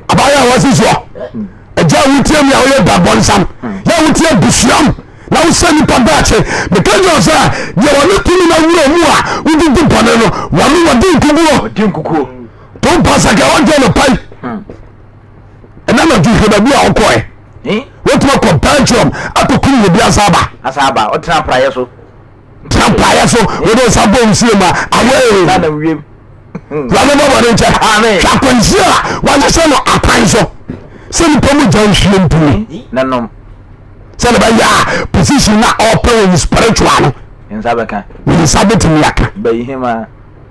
abayɛ a wɔsi soɔ agya wotie mi a woyɛ da bɔnsam yɛ wotie busuam na wosɛ nipa daakye meka kyerɛ sɛ deɛ wɔne tumi na wura mu a wodidi bɔne no wɔde nkukuo to mpa saka wɔgye no pai ɛna na du hwɛ baabi a wokɔɛ wotuma kɔ Belgium akɔkuru wɔ bi asaba ɔtena praeɛ so wode sa bɔ nsie ma awee wade bɔbɔne nkyɛ hwɛ akwanhyia a wɔahyehyɛ no apan so se ni pomu jan hwem mpuni nanom se le ba ya position na open with spiritual no nsa beka ni sabeti mi aka bayihima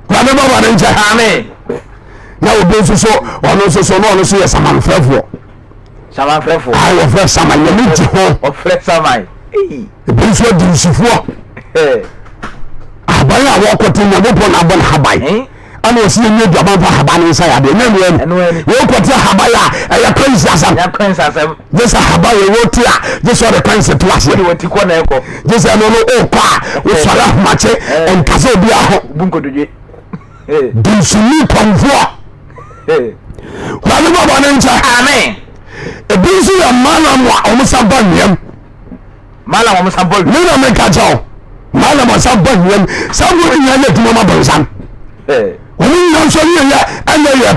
kwa ne baba ne nje amen na obi nso ono so no ono so ye samanfrefo ai o fresh saman ye mi ji ho o fresh saman ebi nso di nsifo aban a wo kote nya bopo na bon habai ana o si nye dwaban fa haban nsa ya de na nuani wo kote habai a ya prince asam this habai wo ti a this all the prince to ase wo ti ko na eko this no o kwa wo sara mache en kase obi aho bunkododwe dinsuni pamfo wale baba ne ncha amen ebi nso ya mana mo a omusa ba nwem mala mo musa bol ni na me ka jaw mala mo sa ba nwem sa wo ni ya tuma ma bonsan oni na so ni ya ana ya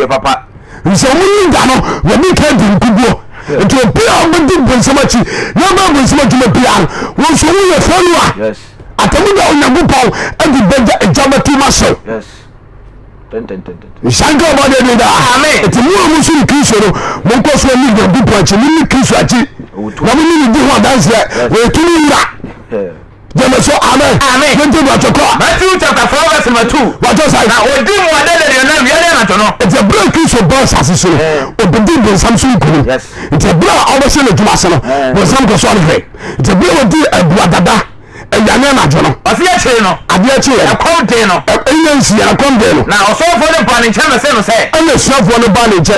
papa nso mo ni da no wo ni ka di nkubuo eto bia mo di bonsamachi na ba bonsamachi ma bia wo so wo ya fonu yes atamu da onyankopon adi beja ejamati maso yes sanka ba de da amen eti mu su kristo no mo ko so ni do po achi ni kristo achi na mo ni di ho dance we tuni ira jeme so amen amen nti ba choko Matthew chapter 4 verse 2 what just like na odi mu adede de na wiare na to no eti break kristo boss asisi no obedi be samson kunu yes eti bra obese na djuma se no bo sam ko so no he eti bra odi aduadada eyane na jono ase ya chire no ade ya chire akonte no enyansi ya akonte no na osofo ne pa ne nchama se no se ene suafo no ba ne je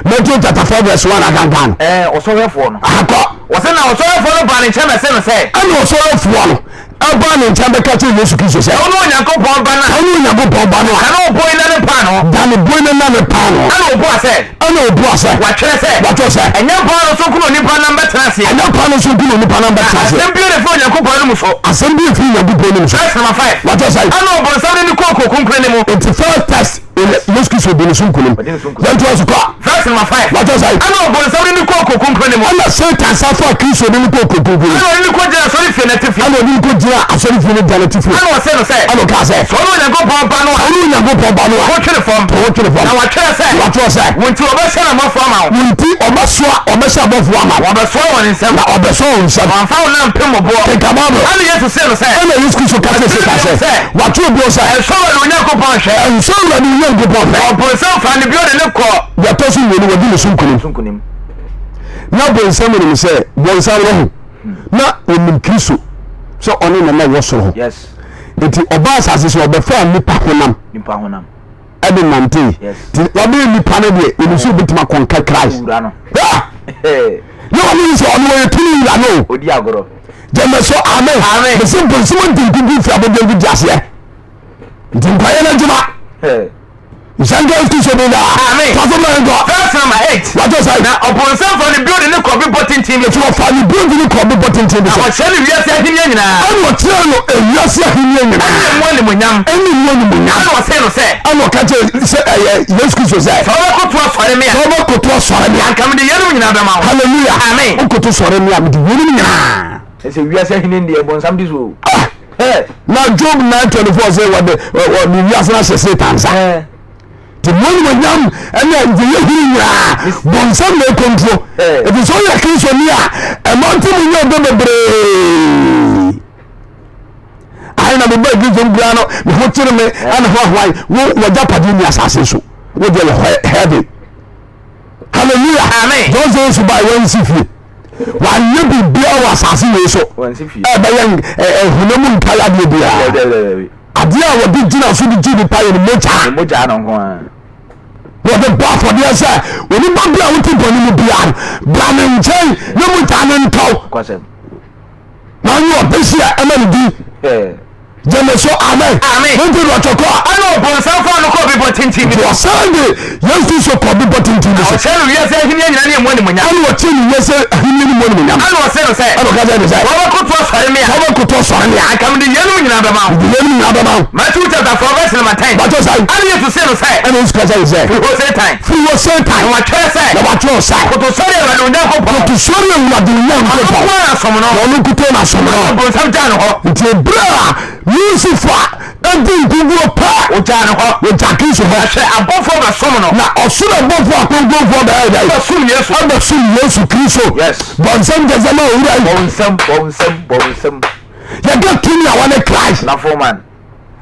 Matthew chapter 4 verse 1 agangan osofo no akọ wose na osofo no pa ne nchama se no se ene osofo no aba ne nchama ka che Yesu Kristo se ono Onyankopon ba na ono Onyankopon ba no kana obo ina ne pa no dane boy ne na ne pa no kana obo ase ene obu ase wa twere se enya pa no so kuno nipa na mbetena se enya pa no so kuno nipa na mbetena se asem bi ne fo Onyankopon no mu so asem bi fi Onyankopon no mu so verse number 5 what just like ana obo sabe ni koko kunkure ne mu it's the first test Yesu Kristo bi ne so kuno then to us ko verse number 5 what just like ana obo sabe ni koko kunkure ne mu ana Satan safa Kristo ne koko kunkure ana ni ko jira so fi na tifi ana ni ko jira asori fi ne dane tifi ana wose no se ana ka se so Onyankopon ba no ono Onyankopon ba no ko twere fam na wa twere se wa twere se wonti obo se na mo fam awo wonti obo se abofu ama obo so won nsem na obo so nsem amfa na mpem bo tekababo ana Yesu se no se ana Yesu Kristo ka se wa twere bi o se so wa Onyankopon hwe so wa ni Onyankopon hwe obo se fa ne bi o de ne ko ya to so ni wodi ne sunkunim na bonsam ni se bonsam wo na onim Kristo so oni na wo so ho yes enti oba asase so obefa nipa honam ade nante ti obi nipa ne de eni so bitima konka Christ ura no no oni so oni wo tuni ura no odi agoro jeme so amen the simple simon tinkugu fi abode bi jase ntimpa yana juma Zango Kristo bi da amen tazo ma ngo verse number 8 what just like na oponsan for the building ne ko bi botting team to fa ni building ni ko bi botting team so o chele wiase ahimye nyina ano tire no ewiase ahimye nyina mo ni munyam eni mo ni munyam ano se no se ano ka che se Yesu Kristo se so ba ko to asore me so ba ko to asore me ankam de yenu nyina ba ma hallelujah amen ko to asore me am de yenu nyina ese wiase ahimye ndi ebonsam di so na Job 9:24 say what the wiase na se Satan sa the money when yam and the yehinya bonsam na control if so ya Kristo ni a monte mu yo do bebre ai na be gi jom grano me hotire me ana hwahwai wo japade ni asase so wo de heaven hallelujah amen those who buy one sifie wa yebi bia wa asase we so one sifie ba yan hunamu ntaya de bia ade a wo di gina so di gidi pa ye moja no ho what the bath for there say when you bam bia wuti boni mu bia bra me nchen no mu tanen taw kwasem na you obesia emani jeme so amen nti ro choko ano bonsan fa no ko bi botting team to Sunday yes so ko bi botting team so se no wiase ahimye nyina ne mo ni munyam ano ti ni yes ahimye ni mo ni munyam ano se no se ano ka je ni se wo ko to asore me wo ko to asore me akam de yenu nyina ba ma yenu nyina ba ma Matthew chapter 4 verse number 10 what just like ano Yesu se no se ano Yesu ka je free wo Satan wa twere se na wa twere se ko to sori wa no ndako po to sori wa de nyan ko po ko na somo no no ku to na somo bonsan ja no ho nti bra Lucifer edi nkuguo pa ojane ho oja Kristo ho ahwe abofo ba som no na osoro abofo akongonfo ba ya ba som Yesu aba som Yesu Kristo yes bonsam jazama owura bonsam ya ga tuni awale Christ na for man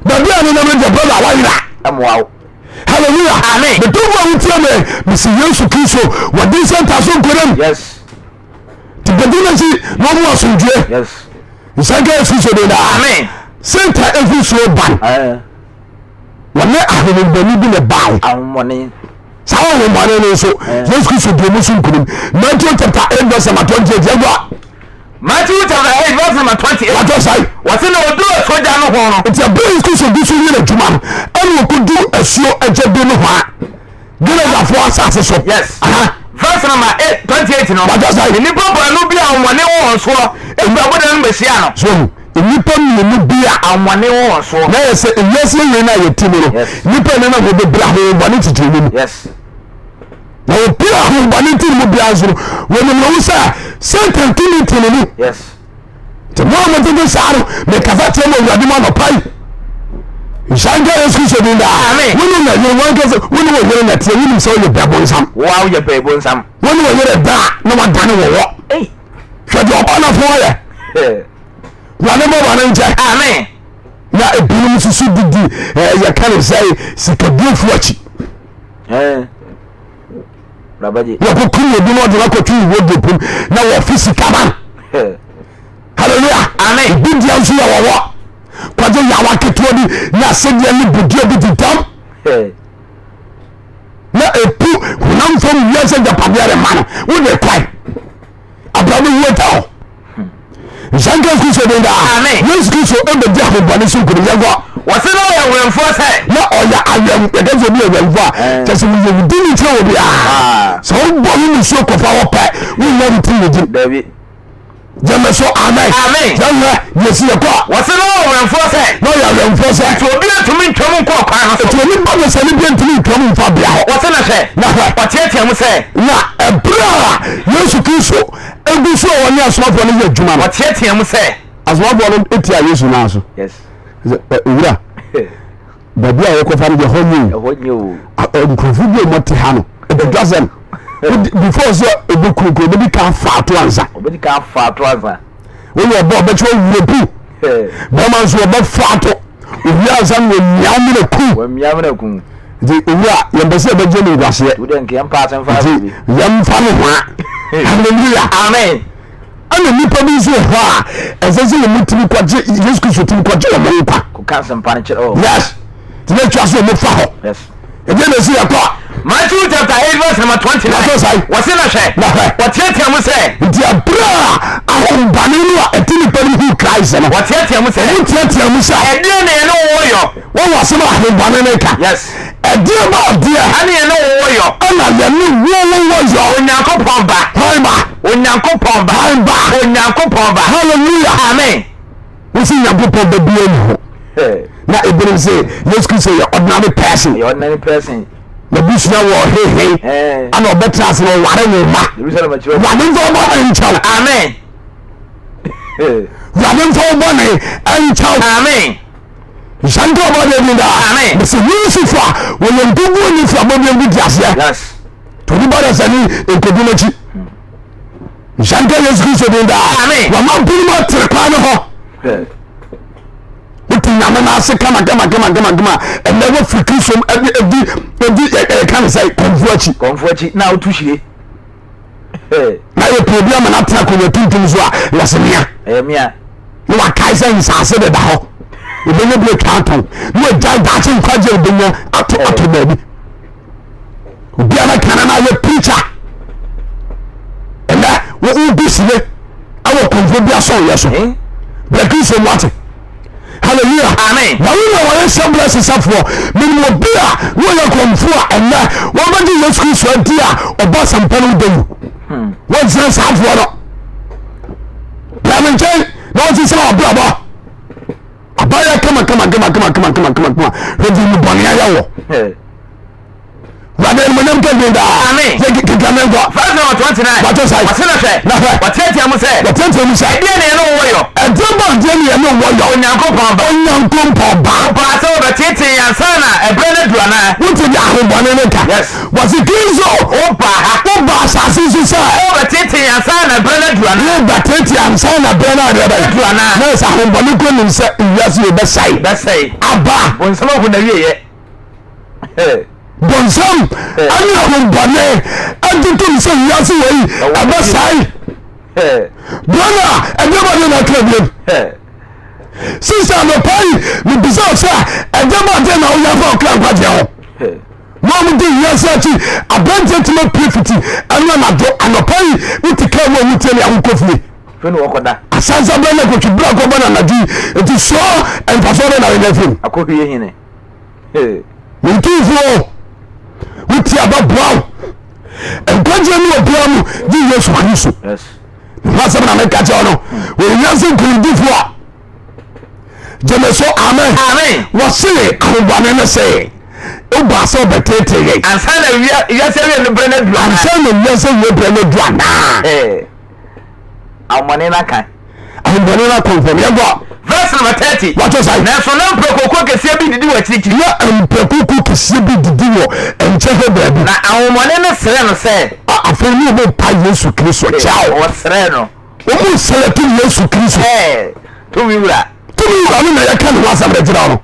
baby ani na me brother awira amwa hallelujah amen the two one tell me Mr. Yesu Kristo what this center so kodem yes ti bedina si no mo asundue yes Isaka Yesu so de da amen center every so ban wane ahonibani bi ne ban awmoni sawo ahonibani no so Yesu Kristo de mo sun kunim Matthew chapter 8 verse 28 yagwa Matthew chapter 8 verse 28 wato sai wase na odu soja no ho no it's a big Kristo bi so yire djuma ene okudu asuo agade no ho a gele da fo asase so yes verse number 28 no wato sai ni papa no bi awmoni wo so ebi aboda no besia no so nipa mienu bi a awmoni wo so na yese yesi we na yetimi no nipa ne na go be bra ho bani titiri mu yes na obi a ho bani titiri mu bia so woni no usa Satan tini tini yes te mo mo tini saro me kafa te mo wadi ma no pai Isanga Yesu so dinda amen woni na yiri wan kase woni wo yiri na te woni so ye bebo nsam wow ye bebo nsam woni wo yiri da na wa dane wo wo eh hwe do ba na fo ye wane mo wane nje amen na ebinum susu didi ya kan say sikabufu achi rabaji ya ko kunye bi no de ko tu wo de pum na wo fisika man hallelujah amen bidi ansu ya wo kwaje ya wa ketuo bi na sedia ni budio bi ditam na epu hunam fom yese japadiare man wo de kwai abramu weta Zanka Kristo de da amen Yesu Kristo ebe di ahobane so kuri yagwa wase na oya wenfo se na oya ayam edenze bi wenfo a tese mu yedi ni tire obi a so bo ni so kofa wo pa wo nyam tire di David jame so amen amen jame Yesu yakwa wase na wenfo se na oya wenfo se to obi atumi ntwom ko kwa no so to ni ba se ni bi ntumi ntwom mfa bia ho wase na se na ha otiatia mu se na ebra Yesu Kristo ebu so woni asofo ni adwuma no otiatia mu se asofo no etia Yesu na so yes ura baby a yeko fa no honyi o nkurɔfo bi mo te ha no ebedwasem before so ebekuru bi ka fa to ansa obedi ka fa to ansa wo yo bo be cho wurepu ba man so bo fa to obi ansa no miam na ku wa miam na ku di owura ye mbese be je ni gwase wo de nke mpa asen fa bi yam fa no ho hallelujah amen ana nipa bi so ho a ezeze le mutimi kwaje Yesu Kristo timi kwaje o mo kwa ku kan sem pa ne kire o yes tine twa so mo fa ho yes e je na si yakwa Matthew chapter 8 verse number 20 wase na hwe watiatia mu se nti abra ahombane no a etini pani hu Christ no watiatia mu se watiatia mu sa edie ne no woyo wo wase ma ahombane no ka yes edie ma odie ane ne woyo ana ye ni wo yo onyankopon ba onyankopon ba hallelujah amen we see nyankopon ba bia ni ho na ebere say Yesu Kristo ye ordinary person na bisuna wo he ana obetra se no ware wo ma wade nzo mo enchal amen wade nzo mo ne enchal amen Zanka mo de dinda amen bese Lucifer wo ye ndugu ni fa bo bi diase yes to ni bada sani enkodunachi Zanka Yesu Kristo dinda amen wa ma mpini mo trepa no ho nyame na ase kama ene wo fiki som edi kan say konfuachi na otuhire na ye problem na tra ko tuntum so a wasemia mia no wa kai say nsase de da ho obenye bi twaton no ja dachi nkwaje obenye ato baby obi ana kana na ye preacher ene wo ubisile awo konfo bia so yeso breaking so what hallelujah amen na wo wa semblance safo minimo bia wo ya konfo a ena wo ba di Yesu Kristo adi a oba sampano dem wo zira safo no ya menche na wo ti sala oba abaya kama redi ni boni aya wo wa awurade mo nyam ka da amen se kikamengo verse number 29 wato sai wasena hwe na hwe watetia mu se watetia mu se ebia ne no wo yo edeba de ne no wo yo onyankopon ba pa so betete yansana ebre ne duana wuti da ahobane ne ka yes wasikizo oba asase so se betete yansana ebre ne duana betete yansana ebre ne duana na sa ahobane ko nim se wiase e be sai aba bonsama hu na wiye bonsam ani ahobane adutum se wiase wei aba sai brother edeba de na klebiem sister no pai ni bisa se edeba de na oya fa okra kwaje ho mo di wiase achi abante timo profiti anu na do anopai utika mo muteli ahukofie fenu wakoda asanza bele ko tibra ko bana na di eti so en pasore na we film akohie hine ntifuo uti ababwa enkwaje ni obiamu di Yesu Kristo yes masa na me kaje ono we wiase kundifuo jemeso amen amen wose ahobane ne se oba so betete ye ansana wiase we no brene duana ansana wiase we brene duana amane na kan ahobane na confirm ye go verse number 30 wato sai na so na mprekoko kese bi didi wachiki na mprekoko kese bi didi wo enche he baby na ahomane ne sere no se afeni mo pa Yesu Kristo chao o sere no o mo sere tu Yesu Kristo tu wiura na ya kan wa samre jira no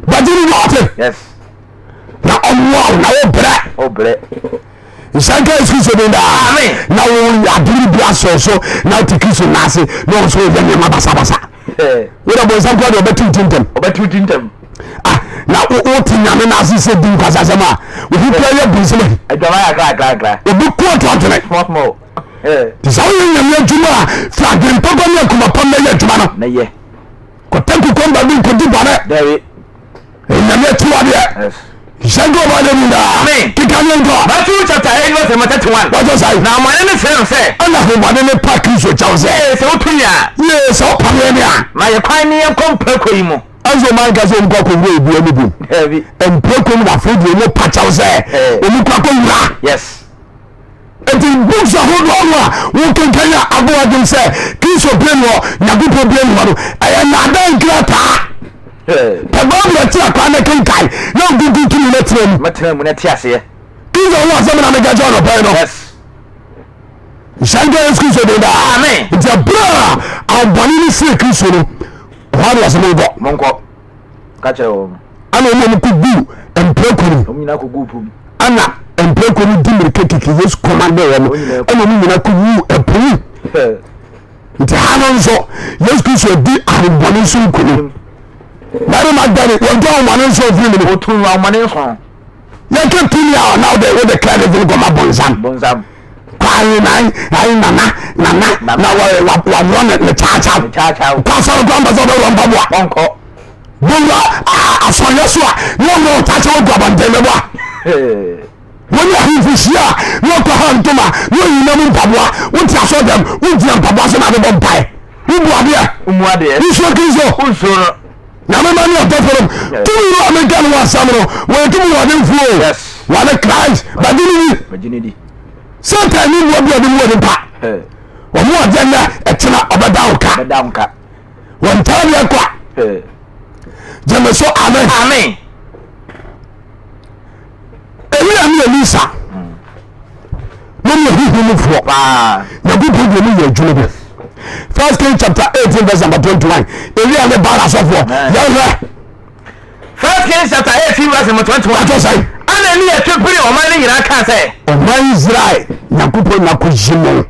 badini water yes na omwa na o bre Shanka Kristo benda amen na wo adiri bia so na ti Kristo na se no so ye ma basa wona bo san kwa do betu tintem na o ti nyame na se se din kwasa sama o fi prayer bin se me adama ya gra o bi ko to atene small ti sa wo nyame adwuma fra den papa ne kuma pam na ye adwuma no na ye ko tanku ko mba bin ko di bane there nyame tuwa de yes Shango bale munda amen kikanyengo Matthew chapter 8 verse 31 wajo sai na amane ne se no se ana ho mane ne pa Kristo chawse se otunya ye so pamye ne a na ye kwan ne kompako yi mo azo man ka so mko ko wo ebu emu bu heavy empoko mu da fodi mo pa chawse omu kwa ko wura yes eti books ahodo onwa wo kenkanya abo adum se Kristo brenwo nyagupo brenwo no aya na dan krata Tababra ti akwane kenkai na gugu tumi na trem matena mu na ti ase Kristo wa sama na mega jono pa no yes Shango Kristo de da amen the bra abani ni se Kristo no wa wa sama go monko ka chere wo ana mo ku gu emprekuru o nyina ko gupu ana emprekuru dimirke kiki Yesu commande ya no ana mo nyina ku gu epu nti hanon so Yesu Kristo di ahoboni so nkunu Mary Magdalene won go man so fi mi o tun wa mane so ya ke tuni ya now the credit will go ma bonzam kwai ai nana na wa run the cha kwa so go mba so do ro mbabo onko bonga asoya so no ta cha go abante me bo woni ahifisia no ko ha ntoma no yina mu mbabo won ti aso dem won ti mbabo so na be mpai umu ade iso kizo unsoro na mama ni otoforum tumi ro american wa samro we tumi wa dem fuo yes wa the Christ badini di satan ni mo bi odi mo de pa o mo ajanya etena obeda unka won tani akwa jame so amen eyi ami Elisa no me hu mu fuo pa na gugu de ni ye dwulo bi First Kings chapter 18 verse number 21. Elia le bala so for. First Kings chapter 18 verse number 21. What say? Ana ni etwepiri o man ni yira kan say. O man Israel Yakubu na ko jimo.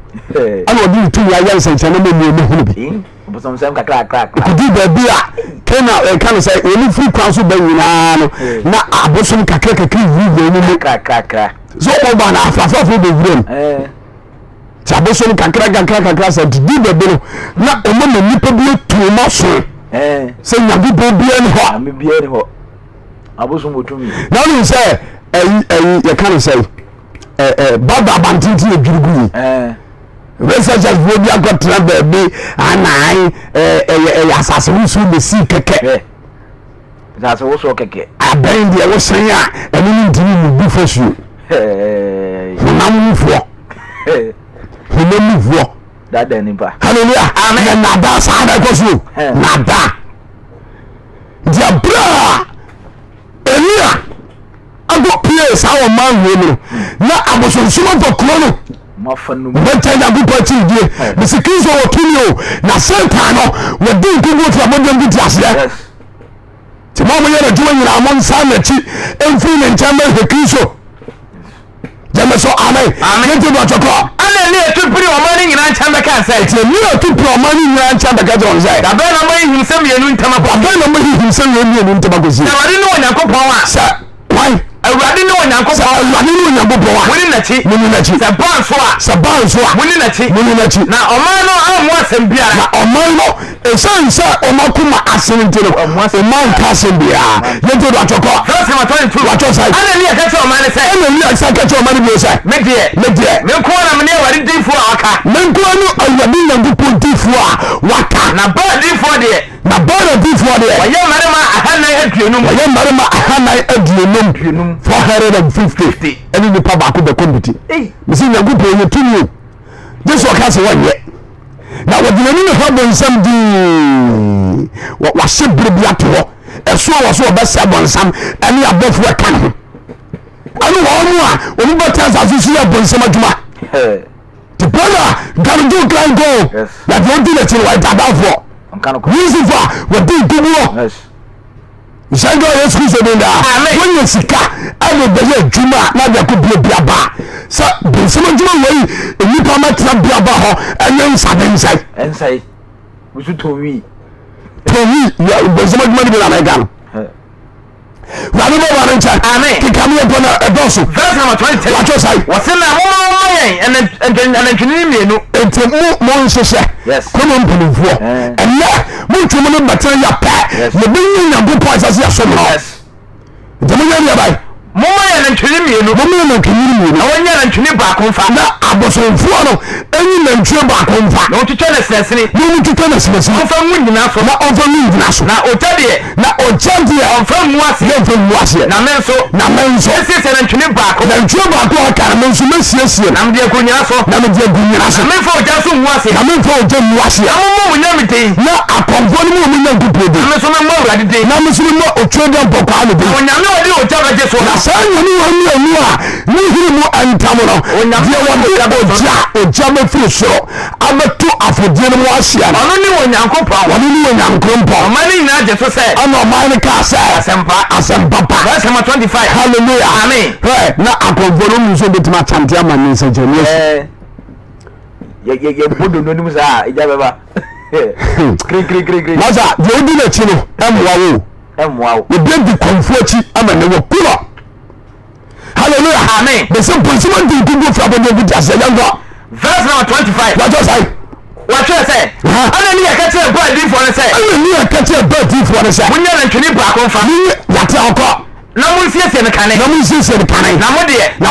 Ana odi tu ya yan sanche na me hunu bi. Obosom sem kakra. Kudi ba bi a Kena kan say oni free crown so ba nyina no na abosom kakra wu ni mu kakra. So o ba na afafa fu be wurem. Chaboso ni kakra sa di bebe no na omo na nipa bi tu ma so se nyabi bo bia ni ho ami bia ni ho aboso motumi na no say you can say baba bantinti egirugu researchers wo bia got na bebe anai asase wusu de si keke asase wusu keke aben de wo san ya eni ni ndini mu bi fosu Hunamufuo. Hunamufuo. That then nipa. Hallelujah. Amen. Nada sada kosu. Nada. Diabra. Elia. Ago place our man wono. Na abosonsumo for krono. Mafanu. Beta ya bu party die. Bisikizo otunio. Na Satan no we din kugo to amodem bi ase. Yes. Ti mama yere duwa nyina amon sa na chi. Emfi ne ntama hekiso. Jameso amen. Amen to choko. Ana ni etupiri o mani nyina nchamba ka sai. Ti ni etupiri o mani nyina nchamba ka jon sai. Da be na mai himsem yenu ntama ko. Da be na mai himsem yenu ntama ko si. Na wari no Onyankopon a. Sa why? Awurade ne Onyankopon. Awurade ne Onyankopon a. Woni nachi. Woni nachi. Sa banso a. Sa banso a. Woni nachi. Woni nachi. Na oman no amu asem biara. Na oman no esanse omakuma asem ntino. Oman ka asem biara. Yeto do atoko. Verse number 22. Wacho sai. Ana ni akache oman ne sai. Ana ni akache oman ne bi sai. Me die. Me ko na me ne Awurade difo a waka. Me ko no Awurade Nyankopon difo a waka. Na ba difo de. Na bɔɔla difo de. Wɔyɛ mmarima ahannan aduonum. Wɔyɛ mmarima ahannan aduonum. 450. Ɛne nipa baako bɛ kɔmpiti. Misi Nyankopɔn yɛ tumi o. Jesu ɔka sɛ wɔnyɛ. Na wɔde n'ani ne hɔ bɔ nsɛm dii. Wɔahyɛ biribi ato hɔ. Ɛso a wɔso wɔbɛsɛ bɔ nsɛm ɛne abɔfo ɛka ne ho. Ɛne wɔn a wɔn bɛ tɛ asase so yɛ bɔ nsɛm adwuma. Ti bɔɔla ganudu kan go. Yàtọ̀ odi n'akyi wɔyɛ dadafoɔ. Yusufa wadi nkubuo. Yes. Nsango Yesu Kristo de nda. Wonye sika ade beye adwuma na de ko bia ba. Sa bensema adwuma wei enipa matena bia ba ho enye nsadensai. Ensai. Wusu towi. Towi ya bensema adwuma de na mega no. Wani bo wani ncha. Amen. Kikami epo na edoso. Verse number 20. Wacho sai. Wasena mo yen enantwini mienu. Enti mo nhyehyɛ. Yes. Kono mpanifuo. Ɛnɛ mo ntwom no batena ya pɛ. Ne bi nyi Nyankopɔn asase asom no. Yes. Ntɛmo yɛ ne bai. Mo yen enantwini mienu. Mo yen enantwini mienu. Na wonya enantwini baako mfa. Na abosomfuo no enyi nantwie baako mfa. Na otwitwa ne sesene. Na otwitwa ne sesene. Ɔmfa mu nyina so. Na ɔmfa mu nyina so. Na ɔgya deɛ. Na ɔgya deɛ ɔmfa mu ase. Na ɔmfa mu ase. Na me nso. Esi sɛ nantwini baako. Nantwie baako aka na me nso mesiesie. Na me de agu nyina so. Na me de agu nyina so. Na me mfa ɔgya so mu ase. Na me mfa ɔgya mu ase. Na mo mu nya me den. Na akɔmfo no mu nya nkupɔ den. Na me nso me mo Awurade den. Na me nso me otwe den bɔkɔ ano den. Onyame ɔde ɔgya bɛgye so. Na saa nyame wɔ mu a ne hiri mu antam no. Deɛ wɔde ɔgya bɛfiri soro abɛto afɔdeɛ no mu ahyia no. Ɔno ne Onyankopɔn. Ɔno ne Onyankopɔn. Ɔman ne nyinaa gye so sɛ. Ɛna ɔman no kaa sɛ asɛmpa pa. Verse number 25. Hallelujah. Amen. Na akɔmfo no mu nso bɛtumi akyante ama ne nsɛnkyerɛnneɛ yɛ bodo no nim saa ɛgya bɛba. Kiri. Masa deɛ wodi n'akyi no ɛmmoa wo. Ɛmmoa wo. Ebi di kɔmfo akyi ama ne wɔ kuro. Hallelujah. Amen. Bɛsɛ polisi di nkugu fura bɔ de bi ase yɛnkɔ. Verse number 25. Wàtò sáyé. Wàtò sɛ. Ɛna ni yɛ kɛtɛ bɔ adiifoɔ no sɛ. Ɛna ni yɛ kɛtɛ bɔ adiifoɔ no sɛ. Mo nyɛ nantwini baako nfa. Ni yàtɛ ɔkɔ. Na mo nsiesie ne kane. Na mo deɛ. Mo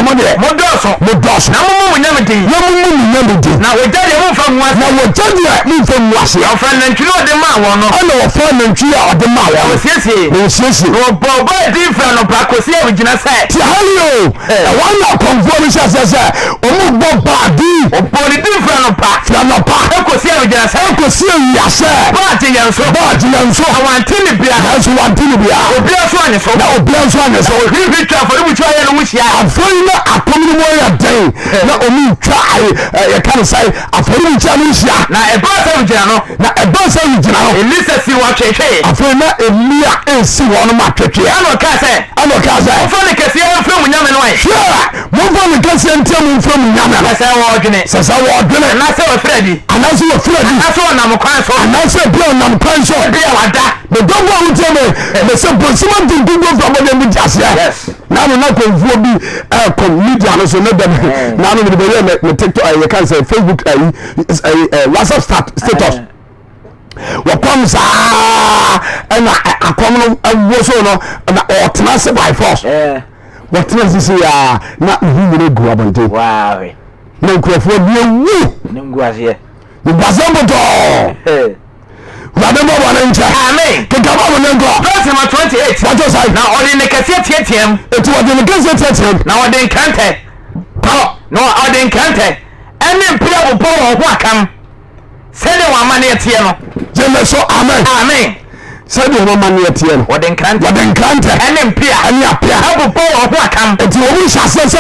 dɔɔso. Na mo nya me den. Na wɔgya deɛ mo mfa mu ase. Na wɔgya deɛ mo mfa mu ase. Ɔfa nantwini ɔde maa wɔn no. Ɛna wɔfa nantwini a ɔde maa wɔn. Wɔsiesie. Wɔbɔ adiifoɔ no pa kɔsi a wɔgyina sɛ. Ti ha yi o. Ɛwɔ na kɔnfoɔ no hyɛ sɛ ɔmo bɔ baadi. Ɔbɔ ne diifoɔ no pa. Fira no pa. Ɛkɔsi a wɔgyina sɛ. Ɛkɔsi awiyasɛ. Baagye yɛn so. Awante ne bia. Nanso wante ne bia. Obiara so anye so. Na obiara so anye so. Ohwehwɛ twa afɔrebukyia yɛ no ho hyia. Afɔri na apɔm no mu yɛ den. Na ɔmo twa yɛka no sɛ afɔrebukyia no hyia. Na ɛbaa sɛ wɔgyina no. Elisa si wɔ twɛtwɛ. Afɔri na Elia esi wɔn ma twɛtwɛ. Ɛna ɔka sɛ. Ɔfa ne kɛseɛ mfrɛ mu nyame no ayɛ. Hwɛ momfa ne kɛseɛ ntia mu mfrɛ mu nyame no. Sɛ wɔɔdwene. Anaasɛ wɔfrɛ di. Anaasɛ ɔnam kwan so. Anaasɛ bia ɔnam kwan so. Bia wada. Medɔfo a wotie me mesɛ bonsima ntintingo fa bɔde bi te aseɛ. Nano na kɔmfuo bi ɛkɔm media no so ne dɛm. Nano mede bɛyɛ me TikTok yɛka sɛ Facebook WhatsApp status. Wɔkɔm saa ɛna akɔm no ɛwɔ so no na ɔtena se by force. Wɔtena sisi a na ihu nyere gu abɔnten. Na nkurɔfoɔ bi ewu. Ne ngu aseɛ. Ngbasa bɔtɔɔ. Yade mo bone nche. Amen. Kika ba mo nengo. Verse number 28. What you say? Na odi ne kase tietiem. Eti wode ne kase tietiem. Na odi nkante. No odi nkante. Ene mpira bo ho akam. Sede wa mane tie no. Jeme so amen. Amen. Sede wa mane tie no. Wode nkante. Ene mpira. Ene apia. Abo bo ho akam. Eti wo mu shase se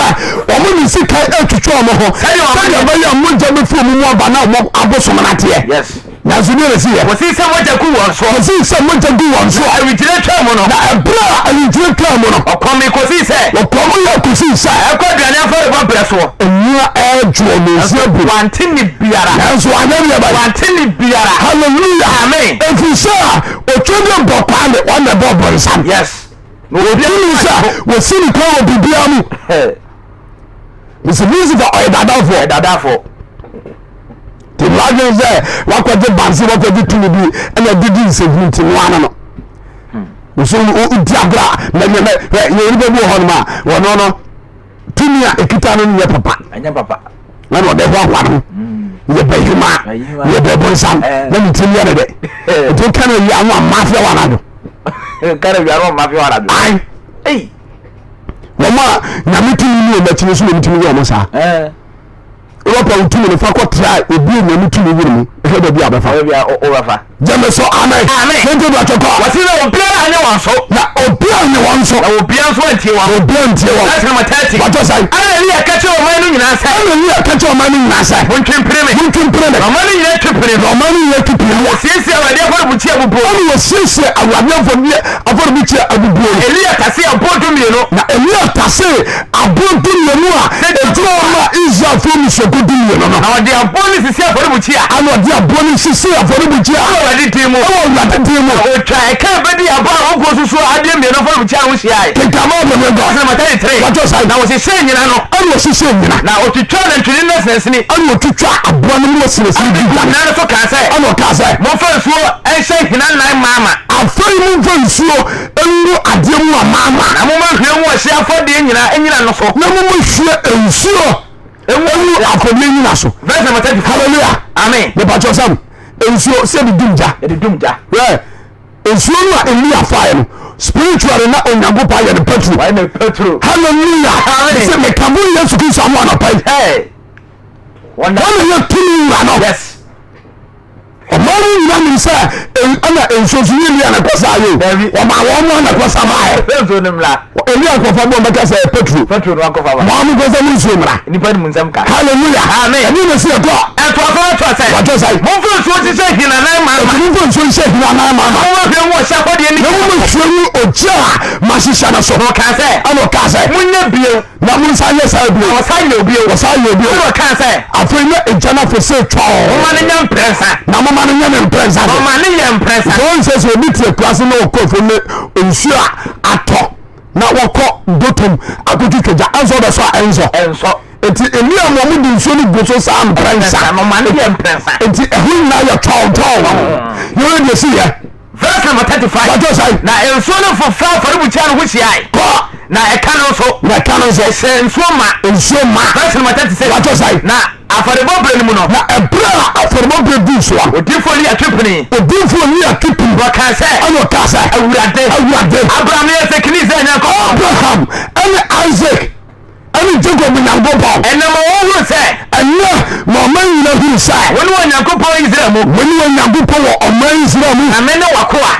wo mu ni sika etwetwe omo ho. Sede ba ya mu jame fu mu aba na mo abosom na tie. Yes. Na zuni resi ye. Wosi se moja ku won so. Wosi se moja ku won so. Awitire twa mo no. Na ebra awitire twa mo no. Okomi kosi se. Okomi ya kosi se. Ekwaduane afore bo preso. Enya ejo no se bu. Wantini biara. Enso anyame ba. Wantini biara. Hallelujah. Amen. Efisa otwode bokwa ne on the bobble sam. Yes. No obi ni sa wosi ni kwa obibia mu. Mr. Music or dadafo. The larger there, what was the bansi, what was the tuni be, and I didn't say to one. So, Diabra, you never go home, or no, Tunia, a kitan in your papa, and your papa. I know they want one. You pay him, you pay some, let me tell you the day. You can't be one mafia one. Can't be one mafia one. I, hey, Mama, Namitu, you bet you to me almost. Ropa utumi ne fakọ try obi na mutumi wuru e be bia befa overfa jeme so amen nti do atoko wasi na obi anya wanso na obi anya wanso na obi anso antie wa that's number 30 what was I ana ni akache o manu nyina sai ana ni akache o manu nyina sai muntwempere o manu nyina twempere sisi awade afọ buchi abubo ana sisi awade afọ buchi abubo Elia tase abodu mieno na Elia tase abodu mieno a ejiro ma Israel fo so no na odi aboni sisi afori buchi a ana odi aboni sisi afori buchi a wadi timu o twa e ka bedi aba o go susu ade me no afori buchi a wo hia e kama o me go na matari 3 wato sai na wo se nyina no ana sisi nyina na o twitwa na twini na sensini ana o twitwa aboa no mo sensini bi na no so ka sai ana ka sai mo fa suo en hye hina nan mama afai mu fa suo enu ade mu mama na mo ma hwe mu hye afode nyina no so na mo hwe ensuo enu afode nyina so verse number 30 hallelujah amen the pastor sam ensuo se bi dumja yeah ensuo no Elia fire no spiritually na onyango pa ye the petrol why na petrol hallelujah amen se me kamu Yesu Kristo amu na pa hey wonder you tunu ra no yes ọmọrin yìí ni sẹ ẹna nsoso yìí ni ẹna kọsa yìí ọmọ àwọn ọmọ ẹna kọsa máa yẹ. ẹnso ni mìíràn. èmi àkọfà bọ̀ mẹ́ka sẹ petro. petro ni wọn kọfà wa. mọ̀ ọ́n kọsẹ́ ní nsuo mìíràn. nípa ni mu nsẹ́m ká. hallelujah amen. ẹni ní sí ẹ̀kọ́. ẹ̀tọ́ afọwọ́tọ̀ sẹ́. wàtọ́ sáyé. mo fún nsuo ti sẹ́ hinna náà máa ma. mo fún nsuo ti sẹ́ hinna náà máa ma. mo wọ́n fi wọ́n ṣe akọ́dìẹ ní. mo mú nsuo ní òjì a máa ṣiṣẹ́ náà sọ. mo kà sẹ́. ẹnì ọ̀ka sẹ́. mo nyẹ bío. na mo nsa yẹ sáyé bío. wọ́sá yẹ bío. mo kà sẹ́. àfẹ́ ní ìjà náà fẹ́ sẹ́ twọ́. mo ma ní nyẹ mpẹrẹsà. na mo ma ní nyẹ mpẹrẹsà. mo ma ní nyẹ mpẹrẹsà. wọ́n sẹ́ sẹ́ obi tiẹ̀ kurasi náà ọkọ̀ fún mi nsuo atọ̀ na wɔkɔ dotom akotu twagya ɛnsɔ ɔbɛ so a ɛnsɔ eti Elia mu ɔmo di nsuo ni gu so saa mpɛnsa eti ɛho nyinaa yɛ tɔɔtɔɔ yɛrɛ de si yɛ. verse number 35 wàtò sáyé. na nsuo no fofa afɔrebukyia no ho hyia yi. kɔ na ɛka no nso. ɛsɛ nsuo ma. verse number 36 wàtò sáyé. na afɔrebɔbere no mu no. na ɛbrɛ a afɔrebɔbere di nsuo a. odinfo ni atwepini. wɔka sɛ. ɛna ɔka sɛ. awurade. abraham yɛ sɛ kini sɛ ɛnyɛ kɔ. abraham ɛne Isaac ɛne Jacob nyankopɔn. ɛnam wɔn huru sɛ. ɛnyɛ ma ɔman nyina huru sɛ. wɔne wɔ nyankopɔn Israel mu. wɔne wɔ nyankopɔn wɔ ɔman Israel mu. na mene wakoa.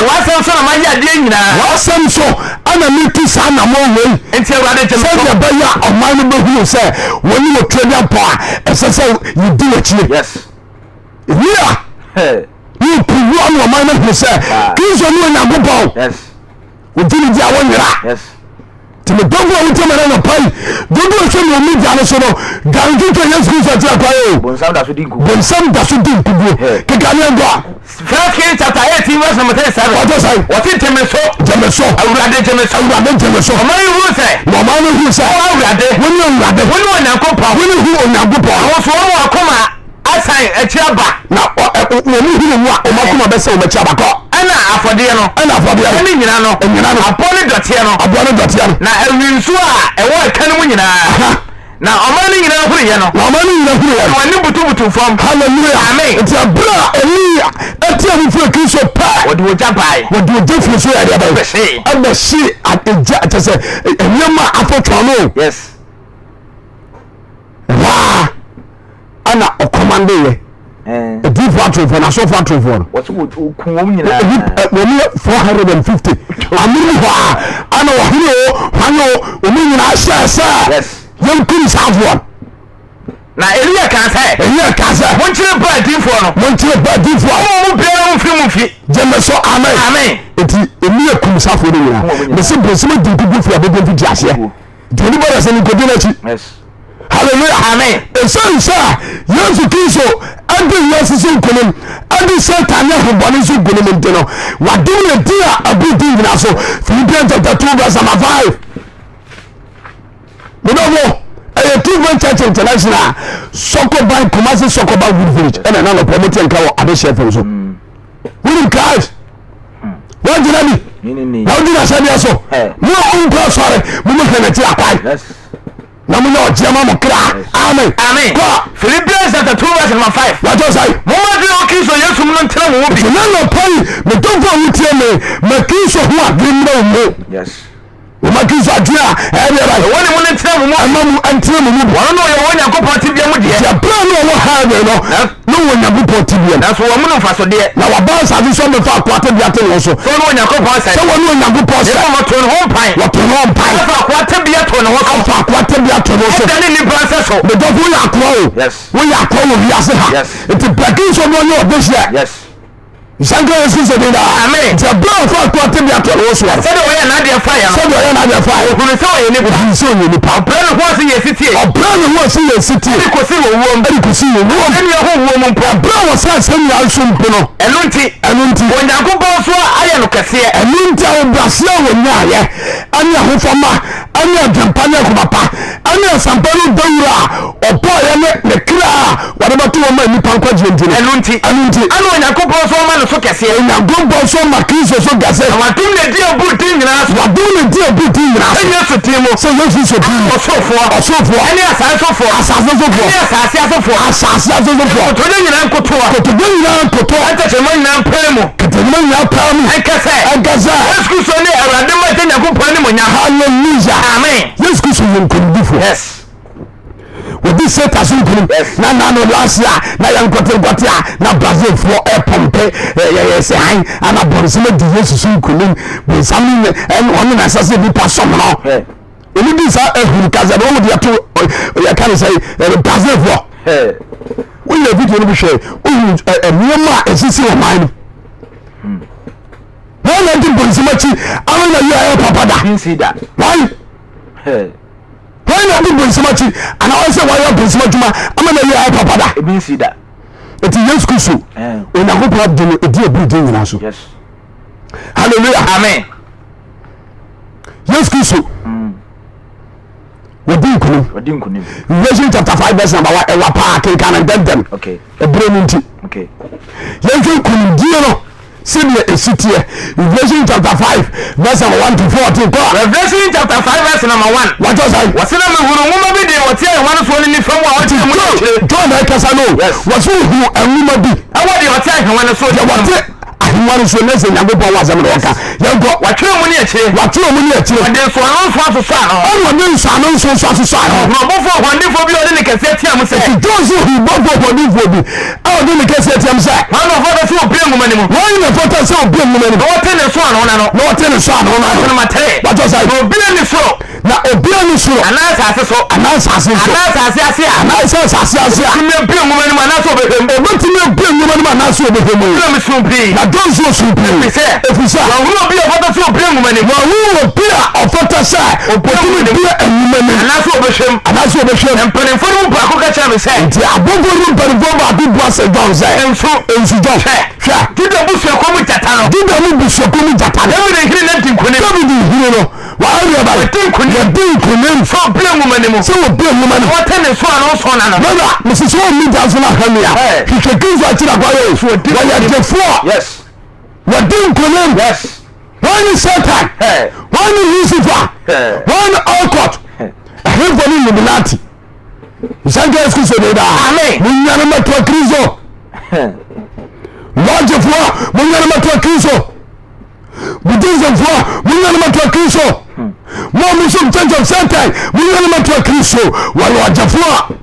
wɔasɛm so na mayɛ adeɛ nyinaa. wɔasɛm so ana meti saa na mɔwei. nti awurade gyem so. sɛdeɛ bɛyɛ a ɔman no bɛhuru sɛ wɔne wɔ tuadiampɔ a ɛsɛ sɛ yɛdi wɔkyire. yes. Elia yɛ puwua ne ɔman no huru sɛ Kristo ne wɔ nyankopɔn. yes. wotini di a wɔnyera. yes. tìmí dɔnku a wotí mɛrɛ nɔpa yi dodo ehwɛ ni omi gya ne so no garanti tó Yesu Kristo ti akɔ ye. bonsam da so di nkubu. bonsam da so di nkubu kika ne ngɔ. 1 Kings chapter 18 verse number 37. wɔtɔ sɛ. wɔti tɛmɛ so. jɛmɛ so. awurade jɛmɛ so. ɔman yi hu sɛ. ɔman yi hu sɛ. ɔwɔ awurade. wɔn ni awurade. wɔn ni Onyankopɔn. wɔn ni hu Onyankopɔn. àwọn so wɔn akoma asan akyi aba. na wɔn ni hu mu a wɔn akoma bɛ sɛ wɔn akyi aba kɔ. ɛna afɔdeɛ no. ɛne nyina no. aboɔ ne dɔteɛ no. na na awi nsuo a ɛwɔ ɛka no mu nyinaa. na omani nyina huru ye no wani butu fam hallelujah amen enti abra Elia etia mu fie Kristo pa wodi oja bai wodi oja fie so ya dia bai aba shi ateja tese enyama afotwa no yes wa ana okomande ye di for na so for what would kuom nyina woni 450 amiri wa ana wa hiro hanyo omi nyina asasa yes yankum safo na Elia kan say won chire ba di for mo bia mo fi jeme so amen eti Elia kum safo no nyina me se bosimo di gugu fi abego fi diase di ni bora se ni godi na chi yes hallelujah amen esansa Yesu Kristo adi Yesu sin kunum adi Satan na hoboni sin kunum ntino wadum ne dia abudi nyina so Philippians chapter 2 verse 5 Bonobo aye Two Church International Sokoban Kumasi Sokoban Wood Village ena na no promote nka wo ade chef so we guys what did I ni how did I say so no unko sorry mo mo kana ti akwai yes na mo no jema mo kra amen Philippians chapter 2 verse 5 what do say mo ma de o Kristo Yesu mo ntira mo bi na no pai me don go wutie me Kristo ho adwumra mo yes ma Kristo adwua ebe ba woni mo ntira mo amamu antira mo mo wono no ye wonya kopoti bia mo de ya plan no ha be no wonya kopoti bia na so wo mo no fa so de na wa ba sa so me fa kwata bia te no so no wonya kopoti so wono wonya kopoti so mo to no pai wa to no pai fa kwata bia to no so fa kwata bia to no so dani ni branche so me do fu ya kwa o yes wo ya kwa wo bia se ha it breaking so no yo this year yes Sanka Yesu se dinda amen ti abra fa kwata bia to no so se de wo ya na de fa ya se de wo ya na de fa hunu se wo ye ni hunu se wo ye ni pa brand ho se ye sitie brand ho se ye sitie ko se wo wo ko se wo wo ni ho wo mo mpo brand wo se se ni aso mpo no enunti Onyankopon so aye no kese enunti a obrase a wonya ye ani ahofama ani adwampane akomapa ani asampano dawura opo ye ne kra wade bato wo ma nipa nkwa jentine enunti ani Onyankopon so ma no so kese Onyankopon so ma Kristo so gase wadum ne dia buti nyina enye so timo so Yesu so timo osofo ani asasofo to de nyina nkoto antachema nyina mpemu ekase Yesu so ne awade ma te Nyankopon ni monya hallelujah amen Yesu so yonkondifo yes odi seta so nkunu na no lasia na yankote na Brazil for pompe se han ana borsele di Yesu so nkunu be sami en onu na sase bi pasom no eni bi sa ehuru kaza no mo dia to ya kan say Brazil for we le video no bi hwe o nioma esisi o man no na di borsele chi ana na ya papa da insida why when you do bonsamachi and I say why you bonsamachi ama na ya papa da e bin sida eti Yesu Kristo ona go pop de edi ebu de nyina so yes hallelujah amen Yesu Kristo wadi nkunu Revelation chapter 5 verse number 1 ewa pa kan and them okay ebreninti okay Yesu nkunu die no Sibia esitie Revelation chapter 5 verse 1 to 14 go Revelation chapter 5 verse number 1 what was I wasina me huru nguma bi de wote e wan so ni fam wa wote mu chire John ekasa no wasu hu anuma bi awade wote e wan so de wote ahimwan so na se Nyankopon wa asem roka yango watwe mu ni akire wade so anu so ano ono ne so anu so ano no bofo hwandefo bi ode ne kase tia mu se Johnson hu bofo hwandefo bi ode ne kase tia mu se wan of other so obi nguma ni mu wan ne foto so obi nguma ni wote ne so ano na no wote ne so ano na no matere what was I obi ni so na obi ni so anasa ase me obi nguma ni mu anasa obehwem obetime obi nguma ni mu anasa obehwem me so bi na Johnson so bi efisa wan obi of other so obi nguma ni mu wan obi a ofoto sa obetime bi nguma ni anasa obehwem empanifo no ba ko ka cha me se nti abogoru mpanifo ba bi bo ase John say ensu John hwa dida busu ko mu jata no David hiri na tinkune David hiri no wa ari ba tinkune so bia nguma ni mu so bia nguma ni wote ne so ano so na no baba mrs so mi da so na hamia hwehwekinzo akira kwa yo wa ya defo yes wa tinkune yes one Satan one Lucifer one Alcott hevoni Illuminati Shanka Eskuso Deda. Amen. Munyanama to a Kriso. Lodgefua, Munyanama to a Kriso. Buddhism for Munyanama to a Kriso. More Muslim Church of Satan, Munyanama to a Kriso. While Lodgefua.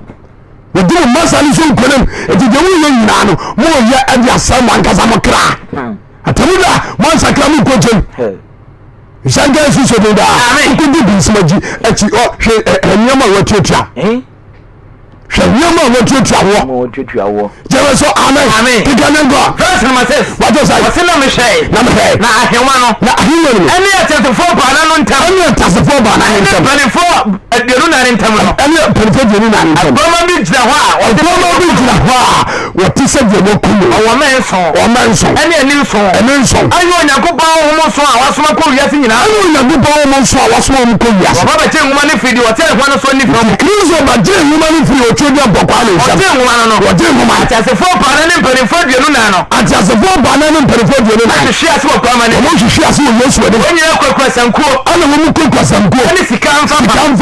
We do Masali Sun Kunem, it is the only man more yet and your son one Kazamakra. Atamula, once I come to him. Shanka Eskuso Deda. Amen. Could be Bismaji at your Yama Watia. Shanyama Watia. Jeruso Amen. Amen. Kiganengo. Verse number 6. What was I? Wasila Mishay. Number 8. Na ahemano. Na ahemano. Any at the 4 banana ntam. Any at the 4 banana ntam. 24 at the Luna ntam. Any at the 24 ntam. Boma beach na wa. Boma beach na wa. What is it you want to know? Our menson. Our menson. Any a new song. A new song. I know Yakuba almost so I was my cool yasing. I know Yakuba almost so I was my cool yasing. Baba Jim money for you. Tell one of Sonny from Cruise of Jim money for your children. What Jim woman? As a 4 banana per 4 Yunano. As a 4 banana per 4 Yunano. She has what permanent. She has what most when you have a question. I know who could cross and go. And if you come from young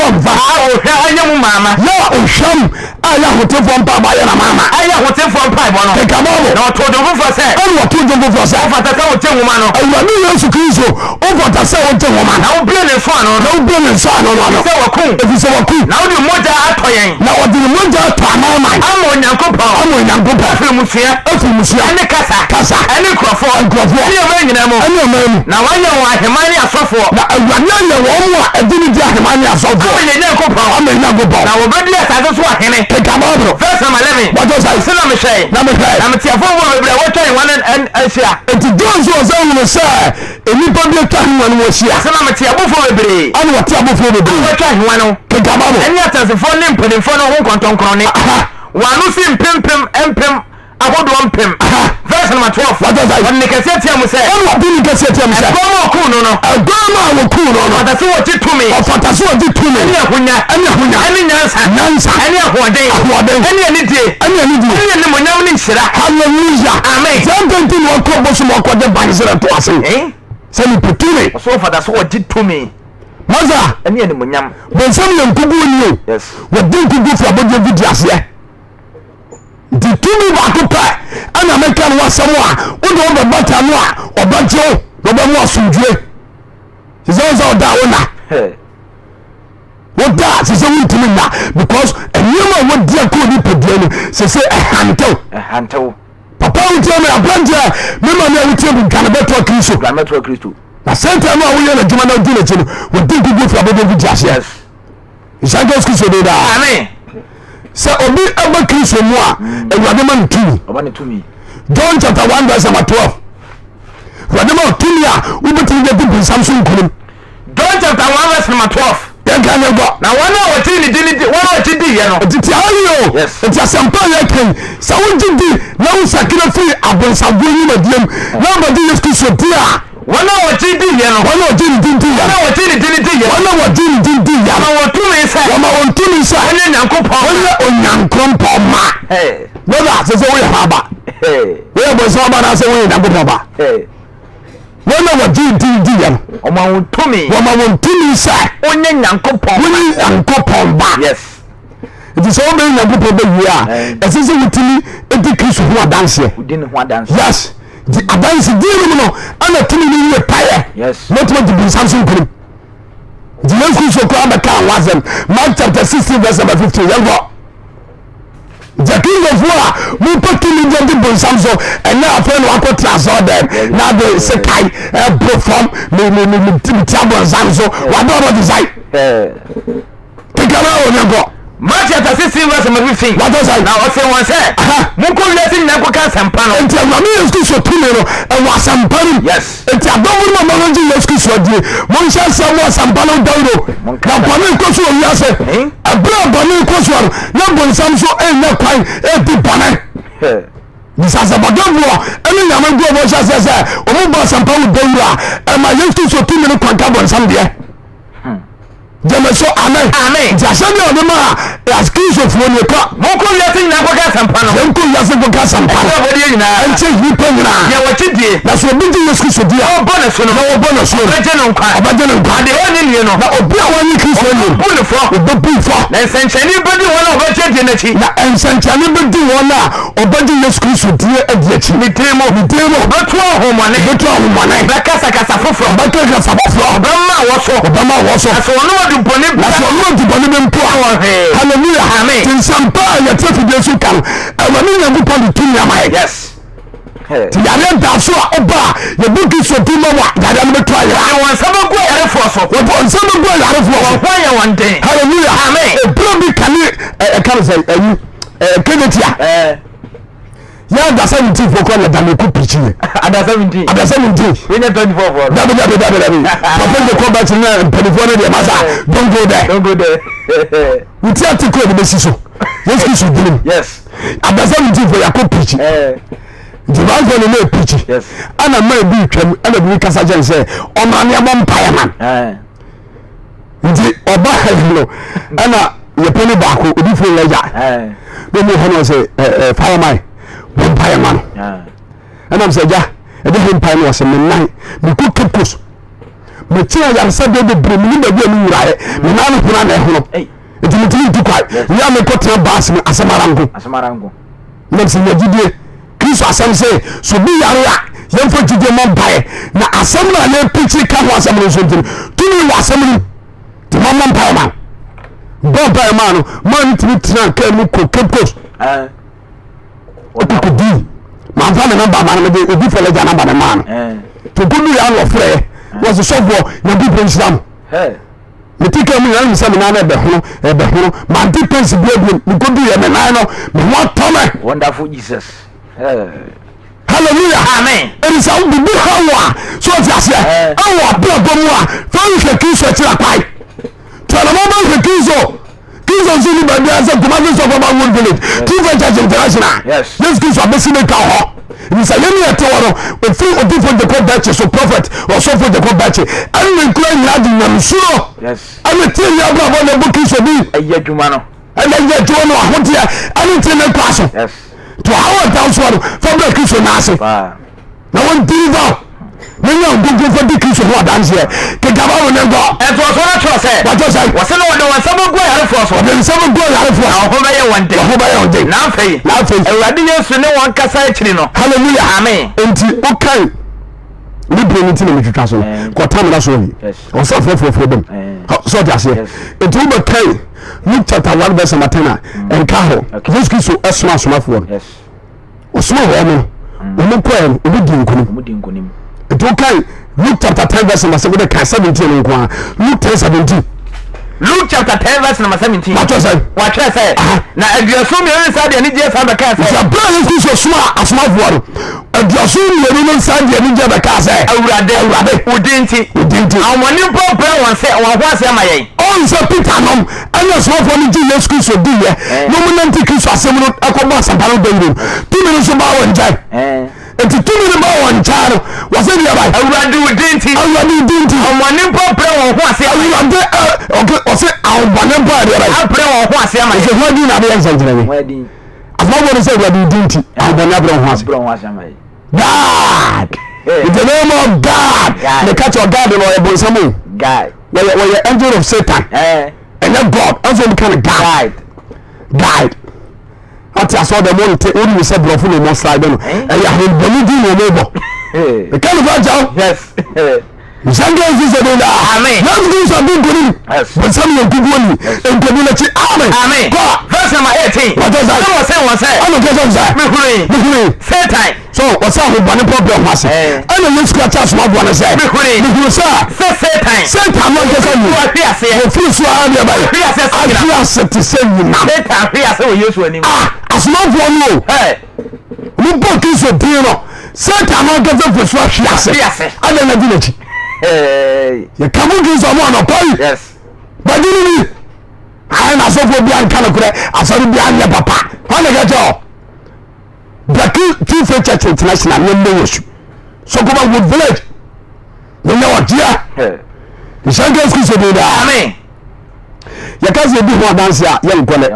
mama. Yeah, oh, sham. I have hotel from Papa and Mama. I have hotel from Papa. Take a moment. Not to the roof for say. I want to do for say. Over the hotel woman. I want to use over the hotel woman. Now, Brennan Swan. No Brennan Swan. If you say a cool. Now the mother are toying. Now, what do you want to Mama? I'm on Yankopa. I'm on Yankopa. Musia. And the Casa. And the Crawford. Now, I know why Hemania suffer. Now, I know one. I didn't get Hemania suffer. I'm in Yankopa. Now, we're ready as I just want him. Take a moment. First, I'm 11. What was I? Still, I'm a shame. I'm a tearful woman. What I want and Asia. And to those who are saying, sir, and you probably time when was here. I'm a tearful for a day. I'm a tearful for a day. What I want to take a moment. And yet, as a phone name put in front of Hong Kong Chronic. One who seem pim I hold one pim. Verse number 12. What does I? When the cassette him say, oh, what did you cassette him say? Go cool, no. A grandma will cool, no. That's what you to me. Or what that's what you to me. Any Nansa. Any one day. Any day. Any morning. Hallelujah. Amen. Something will come some more the banks to us. Eh? Say you put to me. So for that's what you to me. Maza. Any munyam. When some young people knew. Yes. What did you do for about your videos here? The two back and American was someone who don't know about Tanwa or Banjo, no one was from Dre. He's also down. What that is only to me now because a woman would dear could be put say a hanto. Papa will tell me a Banjo, Mamma will tell me Canabeto Christo. The same time we are a German diligent would think good for about the videos. Yes. Is that just to say that? Amen. So obi aba Kristo mu a ewade man tumi obane tumi John chapter 1 verse number 12 ewade man tumi a ubetimi de bibu Samson kunum John chapter 1 verse number 12 ya kan go na wana wati ni dini wana wati di ye no titi ayo yes enti asampa ya kan sa wonjidi na usakira free abonsabu ni madiem na bodi Yesu Kristo dia wana wati di ye no wana wati ni dini ya wana wati ni dini ya wana wati ni dini ya wana watumi sa wana watumi sa wana nyankopon wana onyankopon ma wala se we haba we bo so ba na se we nyankopon ba wana wati dini ya oma watumi sa wana nyankopon ba yes it is all being nyankopon ba wi a ese se wutimi edi Kristo ho adanse udin ho adanse yes the advance deal no ana tumi ni ye paye yes not what the Samson kuru the Yesu so ko aba kan wazem Mark chapter 16 verse number 15 yango the king of war mu pekini je the Samson and now friend wa ko transfer them now they say kai perform me table Samson wa do design tikala onyango Mark chapter 16 verse number 15. What does I? Now I say one say. Munko lesi nyanko kan sampano. Enti amami Yesu so tumero e wa sampano. Yes. Enti adomu mo manji Yesu so die. Mon sha samu sampano dawro. Na bani ko so yase. Abra bani ko so na bon samso na kwan e di bani. Nisasa badambo eni nyama go mo sha se o mo ba sampano dawro e ma Yesu so tumero kwan ka bon sam die. Jameso amen. Amen. Jasani onema as Kristo fo ne ka. Moko yase nyina ko ka sampa no. Moko yase ko ka sampa. E bo de nyina. Enche yipa nyina. Ya wachidie. Na so bi Yesu Kristo dia. O bona so no. O bona so. Obaje no nkwa. Obaje no nkwa. Ade oni nie no. Na obi a wani Kristo ni. Bulu fo. Obabu fo. Na senchani bedi wona obaje die na chi. Na ensanchani bedi wona obaje Yesu Kristo die adi achi. Mitemo. Betu ahomane. Bakasa kasa foforo. Bakasa foforo. Obama woso. Aso ono oduboni. Aso ono oduboni bempo. Hallelujah. Amen. Tinsampa ya tefu Yesu kan. Awani na gupa di tumi amaye. Yes. Ti yare da so oba ye buki so tuma wa yare no beto ayira. E won sama go yare fo so. Won sama go yare fo so. Won ya one day. Hallelujah. Amen. E bro bi kan kan say kenetia. Ya da 17 for call da me ku preach ye. Ada 17. We need 24 for. Dabi. Papa de come back na telephone de masa. Don't go there. Uti atiko de besiso. Yes. Yes. Ada 17 for ya ku preach. Divan ko ne preach. Yes. Ana mai bi twam, ana bi kasa jen say o ma ne am paye man. Ndi oba hello. Ana ye peni ba ko odi fo leja. No mo hono say fireman. Empire man. And I'm saying, yeah, a different time was in the night. We could keep push. But I said, the brim, the way right, the man who ran a home. It didn't do quite. We are making a bass as a marango. Let's see what you did. Chris was say, so be a young for the empire. Now, a summer and pitchy can was something. To me was something. The man empire man. Bob man to be trunk and keep push. Okudi ma fa me number man me dey obi fele ja number man to gudu ya no frɛ was so for na bi pensam me tika mu ya mi se me na be hono ma di pens bi ebi me gudu ya me na no me wa tome wonderful Jesus. Hallelujah. Amen. It is all the hawa so just awa bro bomu a fa nhwe Kristo tira kwai to na mo ba Kristo Kristo zini baby as a commandant of our wood village. Kristo Church International. Yes. Yes, Kristo abesime ka ho. It is a yemi atoro we feel odi for the batch so prophet or so for the batch. And we claim na di nyam suro. Yes. And we tell you about the book Kristo bi. Eye dwuma no. And then you do no ahotia. And tell na kwaso. Yes. To our down so from the Kristo na ase. Na won deliver. When you go for the Kristo who dance here. Ke gaba won go. E to so na tro say. What you say? Wose no won sama go yare fo so. Then some go yare fo. Ho ba ye one day. Na fei. Ewade Yesu ne won kasa akiri no. Hallelujah. Amen. Enti okay. Ni breniti na metwitwa so. Ko tam na so yi. O so fofofo dem. So just here. Enti wo kai Luke chapter 1 verse 10 en ka ho. Jesus Kristo esma somafo. Yes. O so ho no. Mo ko en obi di nkunim. Enti wo kai Luke chapter 10 verse 17 nko. Luke 10:17. Luke chapter 10 verse number 17. What you say? Na aduaso mi ori sa de ni je sa be ka say. Ya bra Yesu so suma asma vuaro. Aduaso mi ori sa de ni je be ka say. Awurade udinti. Awoni popra won say won ho ase amaye. On se Peter nom. Anya so for ni Jesus Christ di ye. No mo nanti Christ asem no akoba samparo bendu. Tu mi no so ba won jai. Eti tu mi no ba won jai. Was it your right? Awurade udinti. Awoni popra won ho ase. Awurade okay, o say awone ba de right. Apre won ho ase amaye. Se ho di na be ensanjire ni. Wadi. Asma won say Awurade udinti. Awone abro ho ase. God. In the name of God. The catch of God or Bonsamu. God. Where you angel of Satan. And then God. Also the kind of guide. After I saw the money, only we said bluffing no more slide. And you have been doing no neighbor. The kind of agile. Yes. Amen. Let's do something good. Yes. But some of good money and community. Amen. God. Verse number 18. What does that? I'm not going to say. Satan. So what's up with one problem? And the next quarter small one say. Satan not just you. You feel so hard about it. I feel to say you now. A small one. Hey. You book is a deal. Satan not get up for so I don't know it. You come on to someone or pay. Yes. But you I am so for behind Canada. I saw you behind your papa. How do you get your Black True Church International? No news. So come on, Wood Village. You know what, dear? The Shanghai School do that. Amen. ya ka se bi ho dance a ye nkone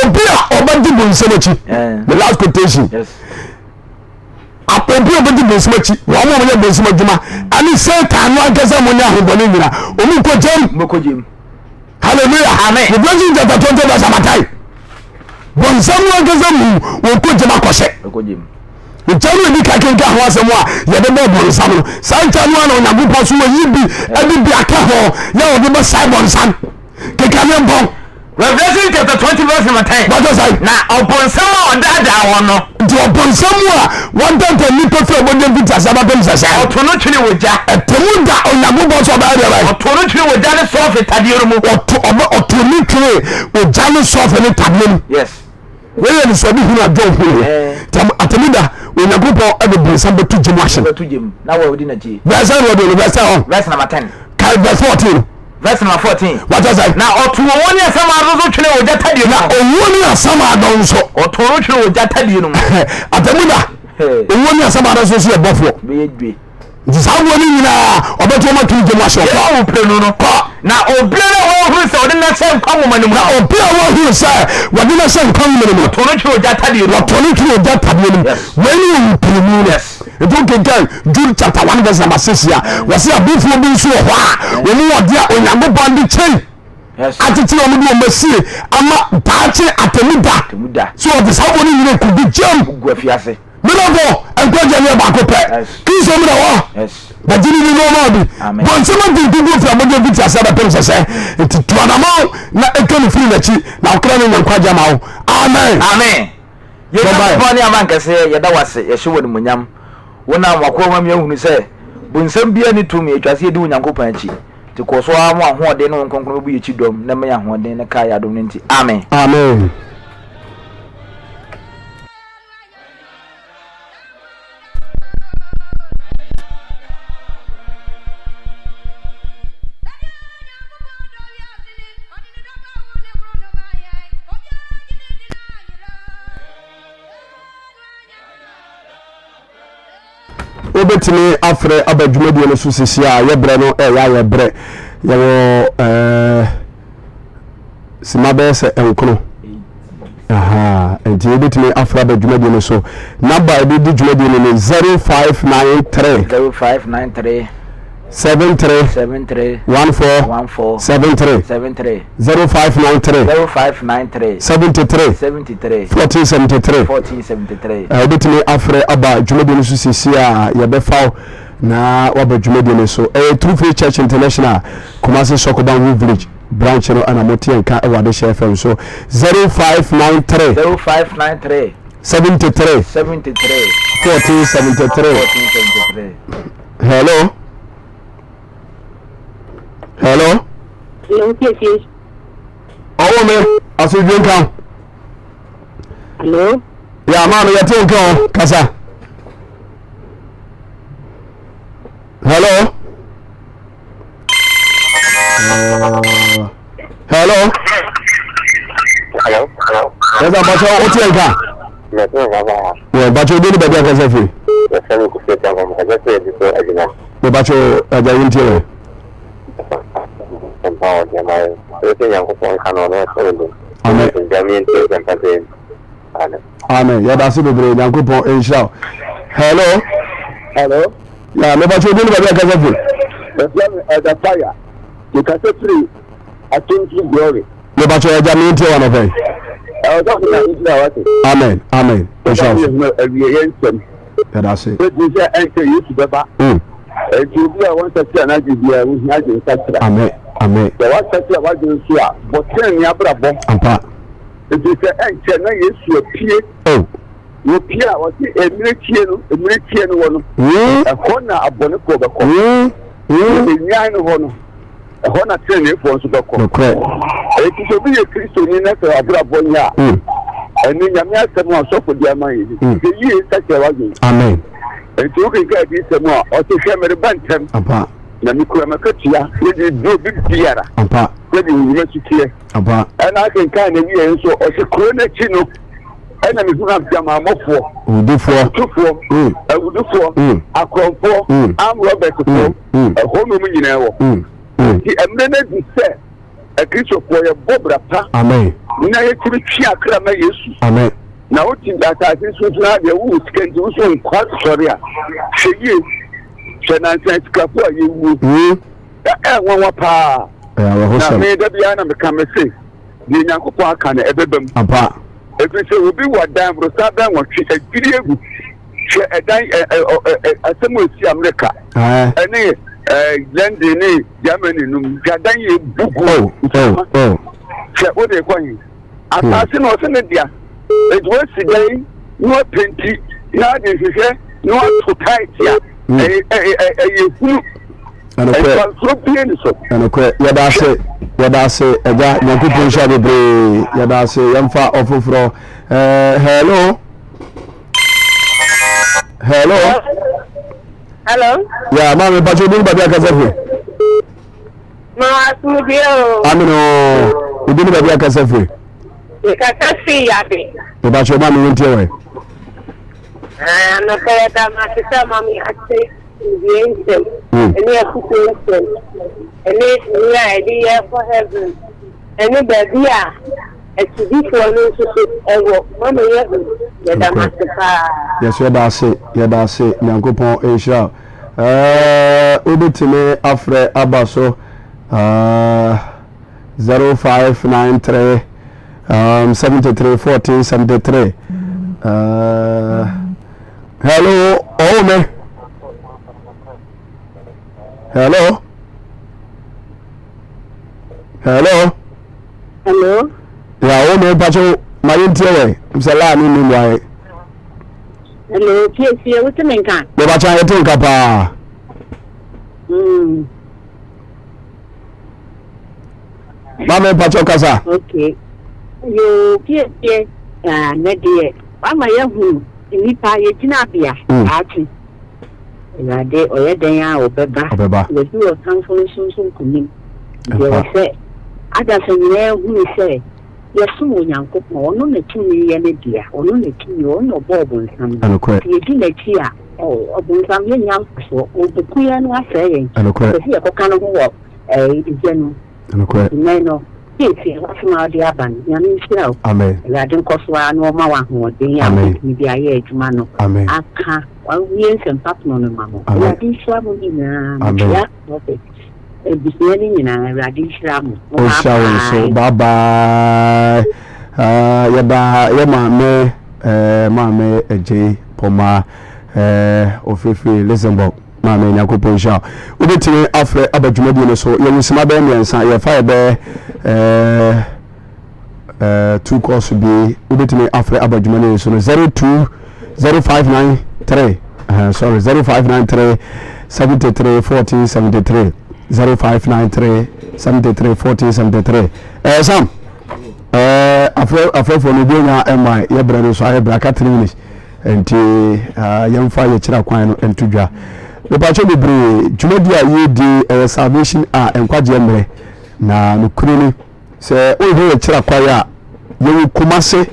obi a obadi bonsemachi the last quotation yes apopio obadi bonsemachi wo mo ye bonsemajuma ani Satan no agasa mo nya ahobone nyina omu ko jem hallelujah amen Revelation chapter 20 verse 5 bonsamu agasa mu wo ko jem akose Ntanu ni kakenka ho asem a ye de bo bonsam no santanu na onyagopo so yi bi adi bi aka ho ya wo de bo sai bonsam kekane bon Revelation chapter 20 verse 10 what was I na obonsam a odada wo no nti obonsam a wanta ni pefe obonye vita sabapem sasa otono twene wogya etemu da onyagopo so ba de ba otono twene wogya ne sofe tadie mu otoni twene wogya ne sofe ne tadie mu yes weye ni so bi hu na don hu atemu da onyagopo ade bonsam betu jemu ahye na wo di na ji verse what do verse on verse number 10 kai verse 14 verse number 14 what was I na otuwo woni asama azozo twene wogya tadie na owoni asama adon so otono twene wogya tadie mu atemu da owoni asama adon so so ebofo be yedwe nti saa woni nyina obeto ma tu jemu ahye ko wo prenu no na obiara wo hu se odi na se nkwa mo manim na obiara wo hu se wodi na se nkwa mo manim otono twene wogya tadie no otono twene wogya tadie no wani wo prenu yes eto kenkan Jude chapter 1 verse number 6 ya wasi abufu bi nso ho a woni wodi a onyagopo ndi chen yes atiti omo di omasie ama paache atemuda so of the saboni nyine ku bi jam gu afiase melofo encourage me ba ko pe kiso mi da wo yes ba jini ni no ma bi bon se mo di gu fra mo di vita sa ba pem sese enti tuanama na ekani free na chi na okra ne nyankwa jama wo amen amen ye ba ni amanka se ye da wase ye hye woni munyam wona makoma mi ahunu se bunsam bia ni tumi etwase di onyankopon achi ti ko so amu ahode ne wonkonkon bu ye chi dom na me ahode ne ka ya dom nti amen amen obetimi afre abadwumadie no so sisi a yebre no ya yebre yewo simabese enkono aha enti obetimi afre abadwumadie no so number e di dwumadie no 0593 73 14 73 0593 73 1473 obetimi afre aba dwumadie no so sisi a yebefa na waba dwumadie no so True Faith Church International Kumasi Sokoban Village branch no ana motie nka ewade share FM so 0593 73 1473 hello hello yes owo me asojwe nka hello ya mama yete nka kasa hello hello Esa bacho otie nka we bacho de be dia kasa fi we bacho aja yintie amen ya da se bebre nyankopon insha hello ya me bacho de be dia kasa fi the fire you can say free attention glory me bacho aja me ntie one of them amen insha ya da se amen the what say what do you but ten ya brabo ampa it is a na yesu apie wo pia wo ti emire tie no wono na abone ko be ko nyan no wono na ten ne fo so be ko ti so bi ye Kristo ni na se abrabo nya eni nyame asem o so ko dia man yi ye sa che wa gi amen ti o ke ka di se mo o ti se mere bantem ampa na mikura makatia ye do bibiara ampa ye di wura sitie ampa ana kan kan na wiye nso o se krona chi no ana mi huna jama mofo udufo akromfo am Robert fo ho no mu nyina wo ti emre na di se Kristo for your bobra pa. Amen. Na yetimi twi akra ma Yesu. Amen. Na oti asase so na de wo skendi wo so nkwa sori a. Hweye. Hwe na nsan sikapo a yewu. Nwa pa. Na me da bia na me ka me se. Ni Nyankopɔn aka na ebebam. Apa. Ekrise obi wa dan bro sa dan wo twi agiri egu. Hwe edan asemu esi America. Ene London ni Germany num gadan ye bugu. Hwe o de kwan. Asase no se ne dia. Ejo sidai no penti na de hwehwe no to tight ya. Funu. Anokwe yadase eja Nyankopɔn sha bebre yadase yamfa ofoforo hello ya mama pacho ni babi akasefe ma studio amino idini babi akasefe kasafi yabe pacho mama ntewe na kaya ma sita mami ate Vincent, and we are cooking, and we are idea for heaven, and we baby are a TV for no Mama, yes, Yadase, Yankopon, Asia, Ubitime, Afre, Abaso, 0593 73 14 73. Hello, Ome. Hello. Ya Ome pacho mayintiwe msala ni mwae. Hello, kiesi utemenka. Baba cha yetenka pa. Mama pacho kasa. Okay. Yo kiesi nadie. Mama yahu nipa yegyina bia. Ati. Nade oyeden ya obeba. We do a cancellation kunim. They say ada senye hu say yesu Onyankopɔn ono na tumi ye ne dia. Ono na tumi ono bobo nsam. Yedi na chi a obunsam ye nyam so obukuya no asɛ yɛn. Se ye koka no ho izenu. No. Yes, wasuma de aban. Nyame nhyira. Amen. Awurade nkɔsoa na ɔma wa hoɔden a ɔtumi de ayɛ adwuma no. Aka wawie nsɛmpapno no ma mo. Awurade nhyira mo nyinaa. Ya prophet. Ebisua ni nyinaa Awurade nhyira mo. So bye bye. Maame eje poma ofefe Luxembourg. Maame Nyankopɔn sha ubetime afre abadwumadi no so yewusima be miensa ye fa be 2 course bi ubetime afre abadwumadi so no 02059 0593 73 14 73 0593 73 14 73 Sam afre for no bi nya MI ye bra no so aye bra ka 3 minutes enti yemfa ye kira kwan no entudwa le pacho bebre jumadi a yedi salvation a enkwaje emre na nokuru ni se o he ye kira kwan a ye Kumase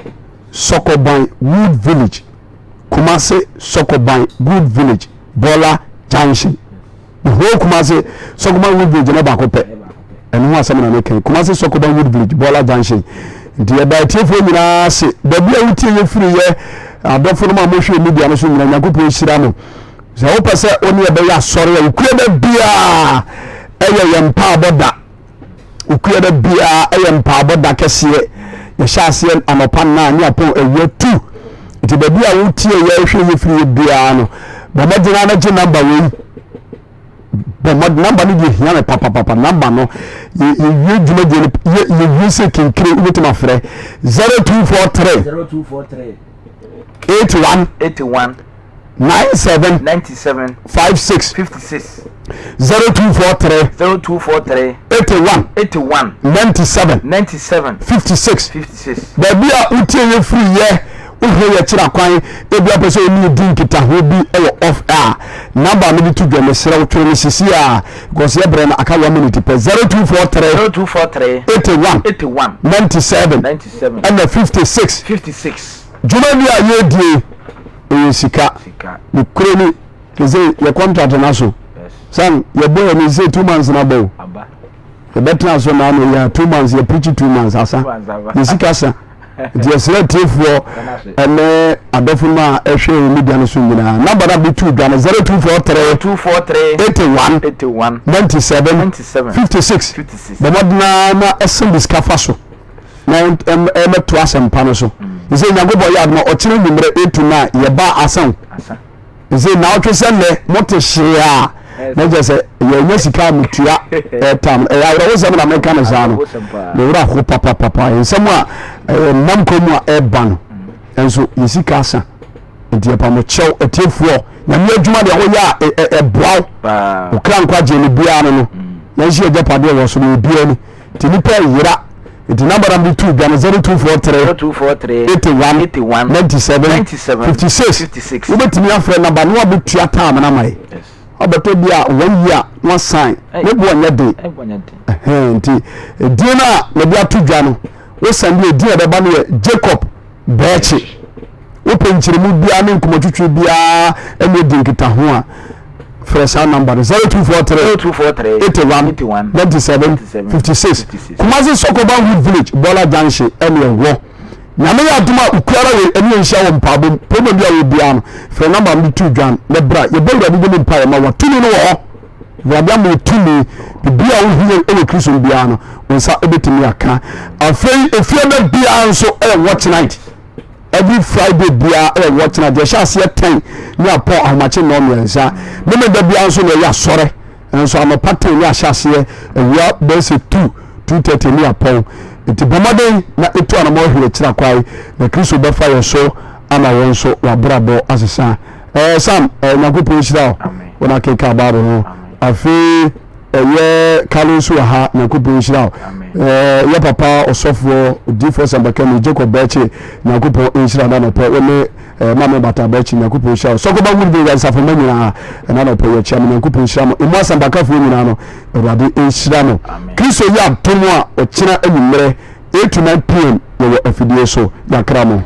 Sokoban Wood Village Kumase Sokoban Wood Village Bola Junction the whole Kumase Sokoban Wood Village na ba ko pe enu asem na make Kumase Sokoban Wood Village Bola Junction ndi e ba tiefo nyina se da bia wutie ye firi ye adofo no ma mo hwe media no so nyina Nyankopɔn hyira no se wo pese oni e be ya sori ya ukue da bia eye yempa boda ukue da bia eye mpa boda kese ye hyase anopa na nya pon ewetu iti da bia wutie ye hwe ye firi bia no ba magina na je number we ba number ni de hia me papa number no ye djuma de ye se kinkire ubetima frɛ 0243 81 97 56 0243 81 97 56 baby a utie ye free ye uhe ye kira kwan ebi apeso ni din kita ho bi e off air number me to dweme sere wotwe ni sisi a because ye bre na aka 1 minute per 0243 81 97 and 56 juma ni a ye die sika ni kroni ze ye contract na so san ye boy ni say 2 months na bow better so now ya 2 months ya preach 2 months asa yesika sa the selective for and adofuma ehwe media no so nyina number na be 2 Ghana 0243 81 97 56 bomodna na esim discover so na to asempa no so ise nyagobo ya no ochire numere 8 to 9 ye ba asan ise na otwese ne motehia na jese ye nyesika mutua etam ya wo sem na meka no sa no le wura ho papa ensem a nam komu a eba no enso yesika asa ntie pa mo chew etiefuo na mi adwuma de ho ya eboaw okra nkwa je ne bia no na nsi ejapade wo so ne bia ni tinipa yira the number of the 2 Ghana 0243 81 97 56 ubetimi afre number no abetua time na mai obeto bia 1 year one sign we bo nya de nti dina na bia to dwa no we send e dia de ba no Jacob Bechi we penchire mu bia ne nkomotwetwe bia ene dinkita ho a fresh number 0243 81 97 56 Kumasi Sokoban Wood Village Bola Junction ene wo nyame ya duma ukuara we ene nhia wo mpabo problem bia we bia no frɛ number mi 2 Jan le bra ye bɛwura bi de mpa ma wa tumi no wo wabia mo tumi bia wo hiye ewe Kristo bia no onsa ebetimi aka afei efie na bia nso watch night every Friday bia watch night de sha se 10 ni apo ahomache no miensa me da bia nso na ya sore nso am pattern ni ahya se ewia bese 2:30 ni apo enti bomaden na etu ana mo hire kira kwai na Kristo be fa yo so ama won so wa brabo asesa sam nyagopo hira wona keka baro no afi ye kalusu ha nyagopo hira ya papa osofo difo sambaka ni Jacob Bechi nyagopo hira na no pe we mama bata Bechi nyagopo hira Sokoban Wood Village safoma nyina na no pe ye chia nyagopo hira mo emu sambaka fu nyina no Ewurade hira no Kristo ya tomo a okira anyimere 8 to 9 pm wo afidie so yakramo